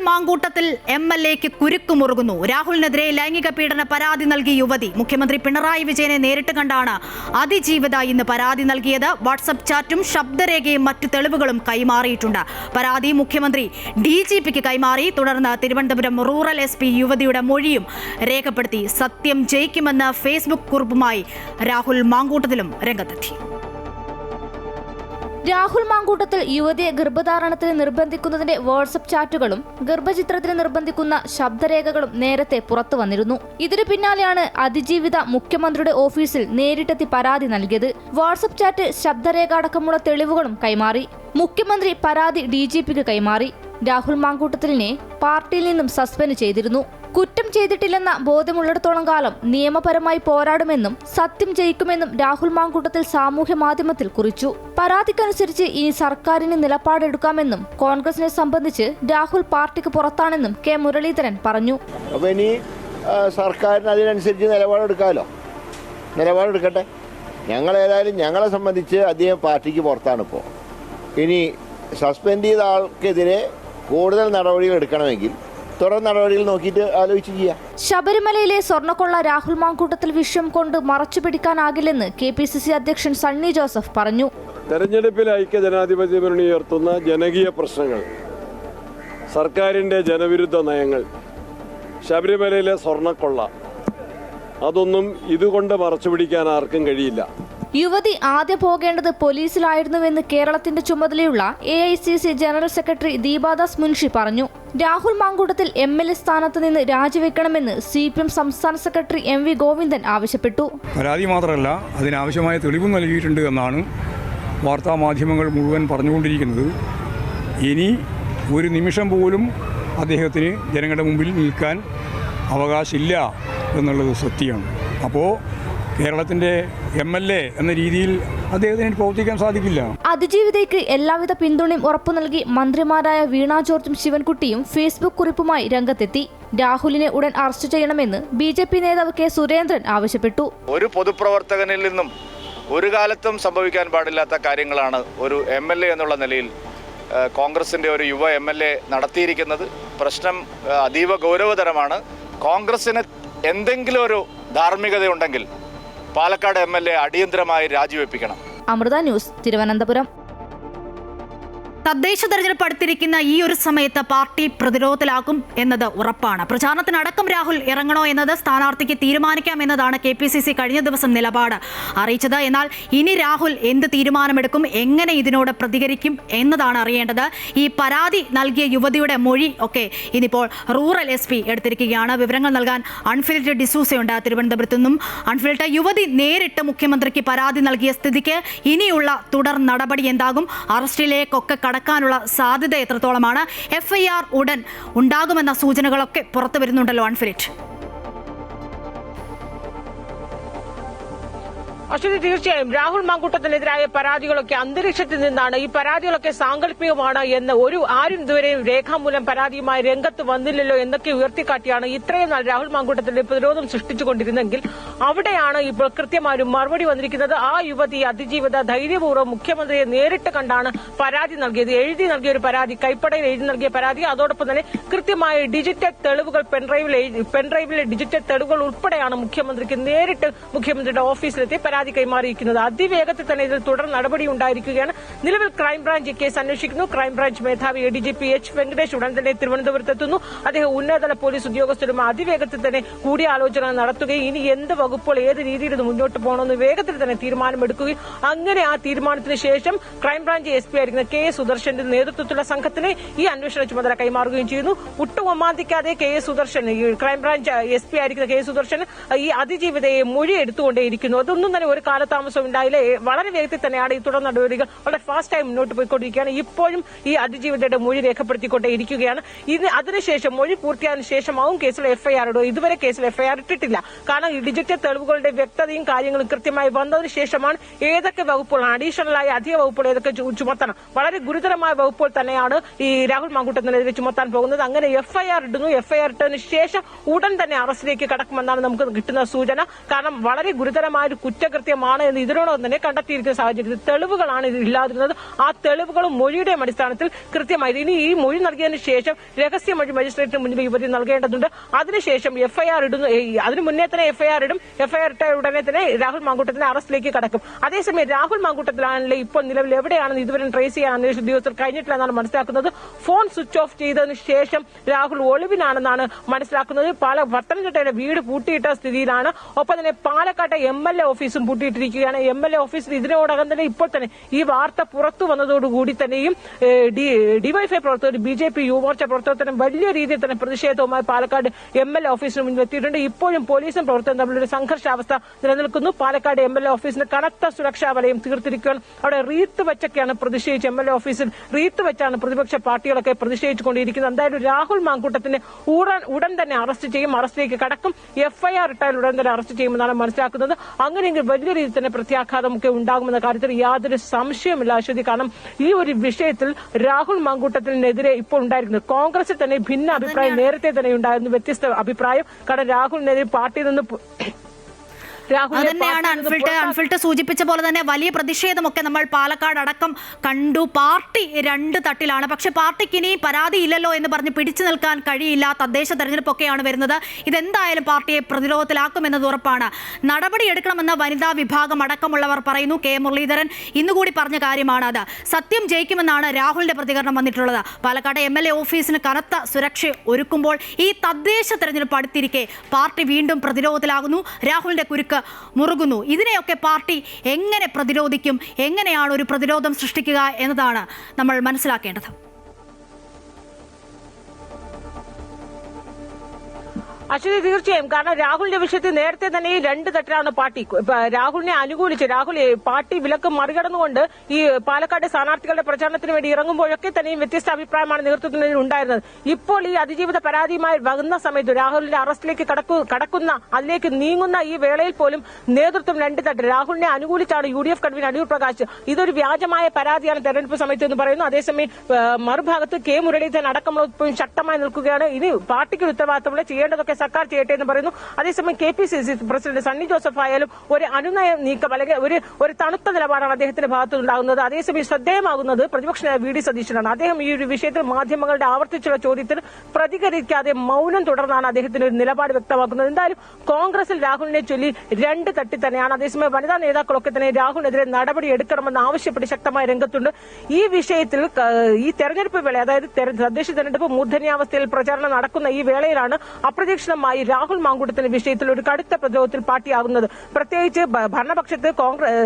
മാങ്കൂട്ടത്തിൽ MLAക്ക് കുരുക്കുമുറുകുന്നു. രാഹുലിനെതിരെ ലൈംഗിക പീഡന പരാതി നൽകിയ യുവതി മുഖ്യമന്ത്രി പിണറായി വിജയനെ നേരിട്ട് കണ്ടാണ് അതിജീവിത ഇന്ന് പരാതി നൽകിയത്. വാട്സ്ആപ്പ് ചാറ്റും ശബ്ദരേഖയും മറ്റു തെളിവുകളും കൈമാറിയിട്ടുണ്ട്. പരാതി മുഖ്യമന്ത്രി DGPക്ക് കൈമാറി. തുടർന്ന് തിരുവനന്തപുരം റൂറൽ SP യുവതിയുടെ മൊഴിയും രേഖപ്പെടുത്തി. സത്യം ജയിക്കുമെന്ന് ഫേസ്ബുക്ക് കുറിപ്പുമായി രാഹുൽ മാങ്കൂട്ടത്തിലും രംഗത്തെത്തി. രാഹുൽ മാങ്കൂട്ടത്തിൽ യുവതിയെ ഗർഭധാരണത്തിന് നിർബന്ധിക്കുന്നതിന്റെ വാട്സ്ആപ്പ് ചാറ്റുകളും ഗർഭചിത്രത്തിന് നിർബന്ധിക്കുന്ന ശബ്ദരേഖകളും നേരത്തെ പുറത്തു വന്നിരുന്നു. ഇതിനു പിന്നാലെയാണ് അതിജീവിത മുഖ്യമന്ത്രിയുടെ ഓഫീസിൽ നേരിട്ടെത്തി പരാതി നൽകിയത്. വാട്സ്ആപ്പ് ചാറ്റ്, ശബ്ദരേഖ അടക്കമുള്ള തെളിവുകളും കൈമാറി. മുഖ്യമന്ത്രി പരാതി DGPക്ക് കൈമാറി. രാഹുൽ മാങ്കൂട്ടത്തിലിനെ പാർട്ടിയിൽ നിന്നും സസ്പെൻഡ് ചെയ്തിരുന്നു. കുറ്റം ചെയ്തിട്ടില്ലെന്ന ബോധ്യമുള്ളിടത്തോളം കാലം നിയമപരമായി പോരാടുമെന്നും സത്യം ജയിക്കുമെന്നും രാഹുൽ മാങ്കൂട്ടത്തിൽ സാമൂഹ്യ മാധ്യമത്തിൽ കുറിച്ചു. പരാതിക്കനുസരിച്ച് ഇനി സർക്കാരിന് നിലപാടെടുക്കാമെന്നും കോൺഗ്രസിനെ സംബന്ധിച്ച് രാഹുൽ പാർട്ടിക്ക് പുറത്താണെന്നും K മുരളീധരൻ പറഞ്ഞു. അപ്പോൾ ഇനി സർക്കാരിന് അതിനനുസരിച്ച് നിലപാടെടുക്കട്ടെ. ഞങ്ങളേതായാലും ഞങ്ങളെ സംബന്ധിച്ച് അദ്ദേഹം പാർട്ടിക്ക് പുറത്താണ്. ഇപ്പോൾ ഇനി സസ്പെൻഡ് ചെയ്ത ആൾക്കെതിരെ കൂടുതൽ നടപടികൾ എടുക്കണമെങ്കിൽ തുടർ നടപടികൾ നോക്കിയിട്ട് ആലോചിച്ച് ചെയ്യാം. ശബരിമലയിലെ സ്വർണ്ണക്കൊള്ള രാഹുൽ മാങ്കൂട്ടത്തിൽ വിഷയം കൊണ്ട് മറച്ചുപിടിക്കാനാകില്ലെന്ന് KPCC അധ്യക്ഷൻ സണ്ണി ജോസഫ് പറഞ്ഞു. തെരഞ്ഞെടുപ്പിൽ ഐക്യജനാധിപത്യ മുന്നണി ഉയർത്തുന്ന ജനകീയ പ്രശ്നങ്ങൾ, സർക്കാരിന്റെ ജനവിരുദ്ധ നയങ്ങൾ, ശബരിമലയിലെ സ്വർണ്ണക്കൊള്ള, അതൊന്നും ഇതുകൊണ്ട് മറച്ചുപിടിക്കാൻ ആർക്കും കഴിയില്ല. യുവതി ആദ്യം പോകേണ്ടത് പോലീസിലായിരുന്നുവെന്ന് കേരളത്തിന്റെ ചുമതലയുള്ള AICC general secretary Deepa Das Munshi പറഞ്ഞു. രാഹുൽ മാങ്കൂട്ടത്തിൽ MLA സ്ഥാനത്ത് നിന്ന് രാജിവെക്കണമെന്ന് CPM സംസ്ഥാന സെക്രട്ടറി MV ഗോവിന്ദൻ ആവശ്യപ്പെട്ടു. പരാതി മാത്രമല്ല, അതിനാവശ്യമായ തെളിവും നൽകിയിട്ടുണ്ട് എന്നാണ് വാർത്താ മാധ്യമങ്ങൾ മുഴുവൻ പറഞ്ഞുകൊണ്ടിരിക്കുന്നത്. ഇനി ഒരു നിമിഷം പോലും അദ്ദേഹത്തിന് ജനങ്ങളുടെ മുമ്പിൽ നിൽക്കാൻ അവകാശമില്ല എന്നുള്ളത് സത്യമാണ്. അപ്പോൾ കേരളത്തിന്റെ MLA എന്ന രീതിയിൽ അദ്ദേഹത്തിന് പ്രവർത്തിക്കാൻ സാധിക്കില്ല. അതിജീവിതയ്ക്ക് എല്ലാവിധ പിന്തുണയും ഉറപ്പു നൽകി മന്ത്രിമാരായ വീണ ജോർജും ശിവൻകുട്ടിയും ഫേസ്ബുക്ക് കുറിപ്പുമായി രംഗത്തെത്തി. രാഹുലിനെ ഉടൻ അറസ്റ്റ് ചെയ്യണമെന്ന് BJP നേതാവ് K സുരേന്ദ്രൻ ആവശ്യപ്പെട്ടു. ഒരു പൊതുപ്രവർത്തകനിൽ നിന്നും ഒരു കാലത്തും സംഭവിക്കാൻ പാടില്ലാത്ത കാര്യങ്ങളാണ് ഒരു MLA എന്നുള്ള നിലയിൽ കോൺഗ്രസിന്റെ ഒരു യുവ MLA നടത്തിയിരിക്കുന്നത്. പ്രശ്നം അതീവ ഗൗരവതരമാണ്. കോൺഗ്രസിന് എന്തെങ്കിലും ഒരു ധാർമ്മികതയുണ്ടെങ്കിൽ പാലക്കാട് MLA അടിയന്തരമായി രാജിവെപ്പിക്കണം. അമൃത ന്യൂസ്, തിരുവനന്തപുരം. തദ്ദേശ തെരഞ്ഞെടുപ്പ് അടുത്തിരിക്കുന്ന ഈ ഒരു സമയത്ത് പാർട്ടി പ്രതിരോധത്തിലാക്കും എന്നത് ഉറപ്പാണ്. പ്രചാരണത്തിനടക്കം രാഹുൽ ഇറങ്ങണോ എന്നത് സ്ഥാനാർത്ഥിക്ക് തീരുമാനിക്കാം എന്നതാണ് KPCC കഴിഞ്ഞ ദിവസം നിലപാട് അറിയിച്ചത്. എന്നാൽ ഇനി രാഹുൽ എന്ത് തീരുമാനമെടുക്കും, എങ്ങനെ ഇതിനോട് പ്രതികരിക്കും എന്നതാണ് അറിയേണ്ടത്. ഈ പരാതി നൽകിയ യുവതിയുടെ മൊഴി ഒക്കെ ഇനിയിപ്പോൾ റൂറൽ SP എടുത്തിരിക്കുകയാണ്. വിവരങ്ങൾ നൽകാൻ അൺഫിൽറ്റർ ഡിസൂസയുണ്ട് തിരുവനന്തപുരത്തു നിന്നും. അൺഫിൽറ്റർ, യുവതി നേരിട്ട് മുഖ്യമന്ത്രിക്ക് പരാതി നൽകിയ സ്ഥിതിക്ക് ഇനിയുള്ള തുടർ നടപടി എന്താകും? അറസ്റ്റിലേക്കൊക്കെ ക്കാനുള്ള സാധ്യത എത്രത്തോളമാണ്? FIR ഉടൻ ഉണ്ടാകുമെന്ന സൂചനകളൊക്കെ പുറത്തു വരുന്നുണ്ടല്ലോ അൺഫിലിറ്റ്. അശ്വതി, തീർച്ചയായും രാഹുൽ മാങ്കൂട്ടത്തിനെതിരായ പരാതികളൊക്കെ അന്തരീക്ഷത്തിൽ നിന്നാണ്. ഈ പരാതികളൊക്കെ സാങ്കല്പികമാണ് എന്ന് ആരും ഇതുവരെയും രേഖാമൂലം പരാതിയുമായി രംഗത്ത് വന്നില്ലല്ലോ എന്നൊക്കെ ഉയർത്തിക്കാട്ടിയാണ് ഇത്രയും നാൾ രാഹുൽ മാങ്കൂട്ടത്തിന്റെ പ്രതിരോധം സൃഷ്ടിച്ചുകൊണ്ടിരുന്നെങ്കിൽ അവിടെയാണ് ഇപ്പോൾ കൃത്യമായ ഒരു മറുപടി വന്നിരിക്കുന്നത്. ആ യുവതി അതിജീവിത ധൈര്യപൂർവ്വം മുഖ്യമന്ത്രിയെ നേരിട്ട് കണ്ടാണ് പരാതി നൽകിയത്. എഴുതി നൽകിയ ഒരു പരാതി, കൈപ്പടയിൽ എഴുതി നൽകിയ പരാതി, അതോടൊപ്പം തന്നെ കൃത്യമായ ഡിജിറ്റൽ തെളിവുകൾ, പെൻഡ്രൈവിലെ ഡിജിറ്റൽ തെളിവുകൾ ഉൾപ്പെടെയാണ് മുഖ്യമന്ത്രിക്ക് നേരിട്ട് മുഖ്യമന്ത്രിയുടെ ഓഫീസിലെത്തി പരാതി കൈമാറിയിരിക്കുന്നത്. അതിവേഗത്തിൽ തന്നെ ഇതിൽ തുടർ നടപടി ഉണ്ടായിരിക്കുകയാണ്. നിലവിൽ ക്രൈംബ്രാഞ്ച് കേസ് അന്വേഷിക്കുന്നു. ക്രൈംബ്രാഞ്ച് മേധാവി ADGP H വെങ്കടേഷ് ഉടൻ തന്നെ തിരുവനന്തപുരത്തെത്തുന്നു. അദ്ദേഹം ഉന്നതതല പോലീസ് ഉദ്യോഗസ്ഥരുമായി അതിവേഗത്തിൽ തന്നെ കൂടിയാലോചന നടത്തുകയും ഇനി എന്ത് വകുപ്പുകൾ ഏത് രീതിയിൽ ഇത് മുന്നോട്ട് പോകണമെന്ന് വേഗത്തിൽ തന്നെ തീരുമാനമെടുക്കുകയും അങ്ങനെ ആ തീരുമാനത്തിന് ശേഷം ക്രൈംബ്രാഞ്ച് SP ആയിരിക്കുന്ന K സുദർശന്റെ നേതൃത്വത്തിലുള്ള സംഘത്തിന് ഈ അന്വേഷണ ചുമതല കൈമാറുകയും ചെയ്യുന്നു. ഒട്ടും അമാന്തിക്കാതെ ക്രൈംബ്രാഞ്ച് SP ആയിരിക്കുന്ന K സുദർശൻ ഈ അതിജീവിതയെ മൊഴി എടുത്തുകൊണ്ടേയിരിക്കുന്നു. അതൊന്നും തന്നെ ഒരു കാലതാമസം ഉണ്ടായില്ല. വളരെ വേഗത്തിൽ തന്നെയാണ് ഈ തുടർ നടപടികൾ വളരെ ഫാസ്റ്റായി മുന്നോട്ട് പോയിക്കൊണ്ടിരിക്കുകയാണ്. ഇപ്പോഴും ഈ അതിജീവിതയുടെ മൊഴി രേഖപ്പെടുത്തിക്കൊണ്ടേയിരിക്കുകയാണ്. അതിനുശേഷം മൊഴി പൂർത്തിയായതിനു ശേഷമാവും കേസിൽ FIR ഇടുക. ഇതുവരെ കേസിൽ FIR ഇട്ടിട്ടില്ല. കാരണം ഈ ഡിജിറ്റൽ തെളിവുകളുടെ വ്യക്തതയും കാര്യങ്ങളും കൃത്യമായി വന്നതിന് ശേഷമാണ് ഏതൊക്കെ വകുപ്പുകളാണ് അഡീഷണലായി അധിക വകുപ്പുകൾ ഏതൊക്കെ ചുമത്തണം. വളരെ ഗുരുതരമായ വകുപ്പുകൾ തന്നെയാണ് ഈ രാഹുൽ മാങ്കൂട്ടത്തിനെതിരെ ചുമത്താൻ പോകുന്നത്. അങ്ങനെ എഫ്ഐആർ ഇടുന്നു. എഫ്ഐആർ ഇട്ടതിന് ശേഷം ഉടൻ തന്നെ അറസ്റ്റിലേക്ക് കടക്കുമെന്നാണ് നമുക്ക് കിട്ടുന്ന സൂചന. കാരണം വളരെ ഗുരുതരമായ ഒരു കുറ്റകൃത്യമാണ് എന്ന് ഇതിനോടൊപ്പം തന്നെ കണ്ടെത്തിയിരിക്കുന്ന സാഹചര്യത്തിൽ തെളിവുകളാണ് ഇത് ഇല്ലാതിരുന്നത്. ആ തെളിവുകളും മൊഴിയുടെയും അടിസ്ഥാനത്തിൽ കൃത്യമായി ഇനി ഈ മൊഴി നൽകിയതിനു ശേഷം രഹസ്യമൊഴി മജിസ്ട്രേറ്റിന് മുന്നിൽ യുവതി നൽകേണ്ടതുണ്ട്. അതിനുശേഷം എഫ്ഐആർ ഇടുന്നു. അതിനു മുന്നേ തന്നെ എഫ്ഐആർ ഇടും. എഫ്ഐആർ ഇട്ട ഉടനെ തന്നെ രാഹുൽ മാങ്കൂട്ടത്തിനെ അറസ്റ്റിലേക്ക് കടക്കും. അതേസമയം രാഹുൽ മാങ്കൂട്ടത്തിലാണല്ലേ ഇപ്പോൾ നിലവിൽ എവിടെയാണെന്ന് ഇതുവരെ ട്രേസ് ചെയ്യാൻ അന്വേഷണ ഉദ്യോഗസ്ഥർ കഴിഞ്ഞിട്ടില്ല എന്നാണ് മനസ്സിലാക്കുന്നത്. ഫോൺ സ്വിച്ച് ഓഫ് ചെയ്തതിനു ശേഷം രാഹുൽ ഒളിവിലാണെന്നാണ് മനസ്സിലാക്കുന്നത്. പത്തനംതിട്ടയിലെ വീട് പൂട്ടിയിട്ട സ്ഥിതിയിലാണ്. ഒപ്പം തന്നെ പാലക്കാട്ടെ MLA ഓഫീസും പൂട്ടിയിട്ടിരിക്കുകയാണ്. MLA ഓഫീസിൽ ഇതിനോടകം തന്നെ ഇപ്പോൾ തന്നെ ഈ വാർത്ത പുറത്തു വന്നതോടുകൂടി തന്നെയും ഡിവൈഎഫ്ഐ പ്രവർത്തകർ BJP യുവമോർച്ച പ്രവർത്തകരും വലിയ രീതിയിൽ തന്നെ പ്രതിഷേധവുമായി പാലക്കാട് MLA ഓഫീസിന് മുന്നിൽ എത്തിയിട്ടുണ്ട്. ഇപ്പോഴും പോലീസും പ്രവർത്തകരും തമ്മിലൊരു സംഘർഷാവസ്ഥ നിലനിൽക്കുന്നു. പാലക്കാട് MLA ഓഫീസിന് കനത്ത സുരക്ഷാ വലയം തീർത്തിരിക്കുകയാണ്. അവിടെ റീത്ത് വെച്ചൊക്കെയാണ് പ്രതിഷേധിച്ച് MLA ഓഫീസിൽ റീത്ത് വെച്ചാണ് പ്രതിപക്ഷ പാർട്ടികളൊക്കെ പ്രതിഷേധിച്ചുകൊണ്ടിരിക്കുന്നത്. എന്തായാലും രാഹുൽ മാങ്കൂട്ടത്തിനെ ഉടൻ തന്നെ അറസ്റ്റ് ചെയ്യും. അറസ്റ്റിലേക്ക് കടക്കും. എഫ്ഐആർ ഇട്ടാൽ ഉടൻ തന്നെ അറസ്റ്റ് ചെയ്യുമെന്നാണ് മനസ്സിലാക്കുന്നത്. അങ്ങനെയെങ്കിൽ വലിയ രീതിയിൽ തന്നെ പ്രത്യാഘാതമൊക്കെ ഉണ്ടാകുമെന്ന കാര്യത്തിൽ യാതൊരു സംശയമില്ല അശ്വതി. കാരണം ഈ ഒരു വിഷയത്തിൽ രാഹുൽ മാങ്കൂട്ടത്തിനെതിരെ ഇപ്പോൾ ഉണ്ടായിരിക്കുന്നത് കോൺഗ്രസിൽ തന്നെ ഭിന്ന അഭിപ്രായം നേരത്തെ തന്നെ ഉണ്ടായിരുന്നു. വ്യത്യസ്ത അഭിപ്രായം. കാരണം രാഹുലിനെതിരെ പാർട്ടിയിൽ നിന്ന് അതന്നെയാണ് അൺഫിൽട്ട് സൂചിപ്പിച്ച പോലെ തന്നെ വലിയ പ്രതിഷേധമൊക്കെ നമ്മൾ പാലക്കാട് അടക്കം കണ്ടു. പാർട്ടി രണ്ട് തട്ടിലാണ്. പക്ഷെ പാർട്ടിക്ക് ഇനി പരാതിയില്ലല്ലോ എന്ന് പറഞ്ഞ് പിടിച്ചു നിൽക്കാൻ കഴിയില്ല. തദ്ദേശ തെരഞ്ഞെടുപ്പൊക്കെയാണ് വരുന്നത്. ഇതെന്തായാലും പാർട്ടിയെ പ്രതിരോധത്തിലാക്കുമെന്നത് ഉറപ്പാണ്. നടപടിയെടുക്കണമെന്ന വനിതാ വിഭാഗം അടക്കമുള്ളവർ പറയുന്നു. കെ മുരളീധരൻ ഇന്നുകൂടി പറഞ്ഞ കാര്യമാണ് അത്. സത്യം ജയിക്കുമെന്നാണ് രാഹുലിന്റെ പ്രതികരണം വന്നിട്ടുള്ളത്. പാലക്കാട് MLA ഓഫീസിന് കനത്ത സുരക്ഷ ഒരുക്കുമ്പോൾ ഈ തദ്ദേശ തെരഞ്ഞെടുപ്പ് അടുത്തിരിക്കെ പാർട്ടി വീണ്ടും പ്രതിരോധത്തിലാകുന്നു. രാഹുലിന്റെ കുരുക്ക് മുറുകുന്നു. ഇതിനെയൊക്കെ പാർട്ടി എങ്ങനെ പ്രതിരോധിക്കും? എങ്ങനെയാണ് ഒരു പ്രതിരോധം സൃഷ്ടിക്കുക എന്നതാണ് നമ്മൾ മനസ്സിലാക്കേണ്ടത്. അശ്വതി, തീർച്ചയായും. കാരണം രാഹുലിന്റെ വിഷയത്തിൽ നേരത്തെ തന്നെ ഈ രണ്ട് തട്ടിലാണ് പാർട്ടി. രാഹുലിനെ അനുകൂലിച്ച് രാഹുൽ പാർട്ടി വിലക്ക് മറികടന്നുകൊണ്ട് ഈ പാലക്കാട് സ്ഥാനാർത്ഥികളുടെ പ്രചാരണത്തിന് വേണ്ടി ഇറങ്ങുമ്പോഴൊക്കെ തന്നെയും വ്യത്യസ്ത അഭിപ്രായമാണ് നേതൃത്വത്തിന് ഉണ്ടായിരുന്നത്. ഇപ്പോൾ ഈ അതിജീവിത പരാതിയുമായി വന്ന സമയത്ത് രാഹുലിന്റെ അറസ്റ്റിലേക്ക് കടക്കുന്ന അതിലേക്ക് നീങ്ങുന്ന ഈ വേളയിൽ പോലും നേതൃത്വം രണ്ട് തട്ട്. രാഹുലിനെ അനുകൂലിച്ചാണ് UDF കൺവീനർ അടൂർ പ്രകാശ് ഇതൊരു പരാതിയാണ് തെരഞ്ഞെടുപ്പ് സമയത്ത് എന്ന് പറയുന്നു. അതേസമയം മറുഭാഗത്ത് കെ മുരളീധരൻ അടക്കമുള്ള ശക്തമായി നിൽക്കുകയാണ്. ഇനി പാർട്ടിക്ക് ഉത്തരവാദിത്തമുള്ള ചെയ്യേണ്ടതൊക്കെ സർക്കാർ ചെയ്യട്ടെ എന്ന് പറയുന്നു. അതേസമയം KPCC പ്രസിഡന്റ് സണ്ണി ജോസഫ് ആയാലും ഒരു അനുനയ നീക്കം അല്ലെങ്കിൽ ഒരു തണുത്ത നിലപാടാണ് അദ്ദേഹത്തിന്റെ ഭാഗത്തുനിന്നുണ്ടാകുന്നത്. അതേസമയം ശ്രദ്ധേയമാകുന്നത് പ്രതിപക്ഷ VD സതീശനാണ്. അദ്ദേഹം ഈ ഒരു വിഷയത്തിൽ മാധ്യമങ്ങളുടെ ആവർത്തിച്ചുള്ള ചോദ്യത്തിൽ പ്രതികരിക്കാതെ മൗനം തുടർന്നാണ് അദ്ദേഹത്തിന്റെ ഒരു നിലപാട് വ്യക്തമാക്കുന്നത്. എന്തായാലും കോൺഗ്രസിൽ രാഹുലിനെ ചൊല്ലി രണ്ട് തട്ടി തന്നെയാണ്. അതേസമയം വനിതാ നേതാക്കളൊക്കെ തന്നെ രാഹുലിനെതിരെ നടപടി എടുക്കണമെന്ന് ആവശ്യപ്പെട്ട് ശക്തമായ രംഗത്തുണ്ട്. ഈ വിഷയത്തിൽ ഈ തെരഞ്ഞെടുപ്പ് വേള, അതായത് തദ്ദേശ തെരഞ്ഞെടുപ്പ് മൂർധന്യാവസ്ഥയിൽ പ്രചാരണം നടക്കുന്ന ഈ വേളയിലാണ് അപ്രതീക്ഷിതമായി രാഹുൽ മാങ്കൂട്ടത്തിന്റെ വിഷയത്തിൽ ഒരു കടുത്ത പ്രതിരോധത്തിൽ പാർട്ടിയാകുന്നത്. പ്രത്യേകിച്ച് ഭരണപക്ഷത്ത്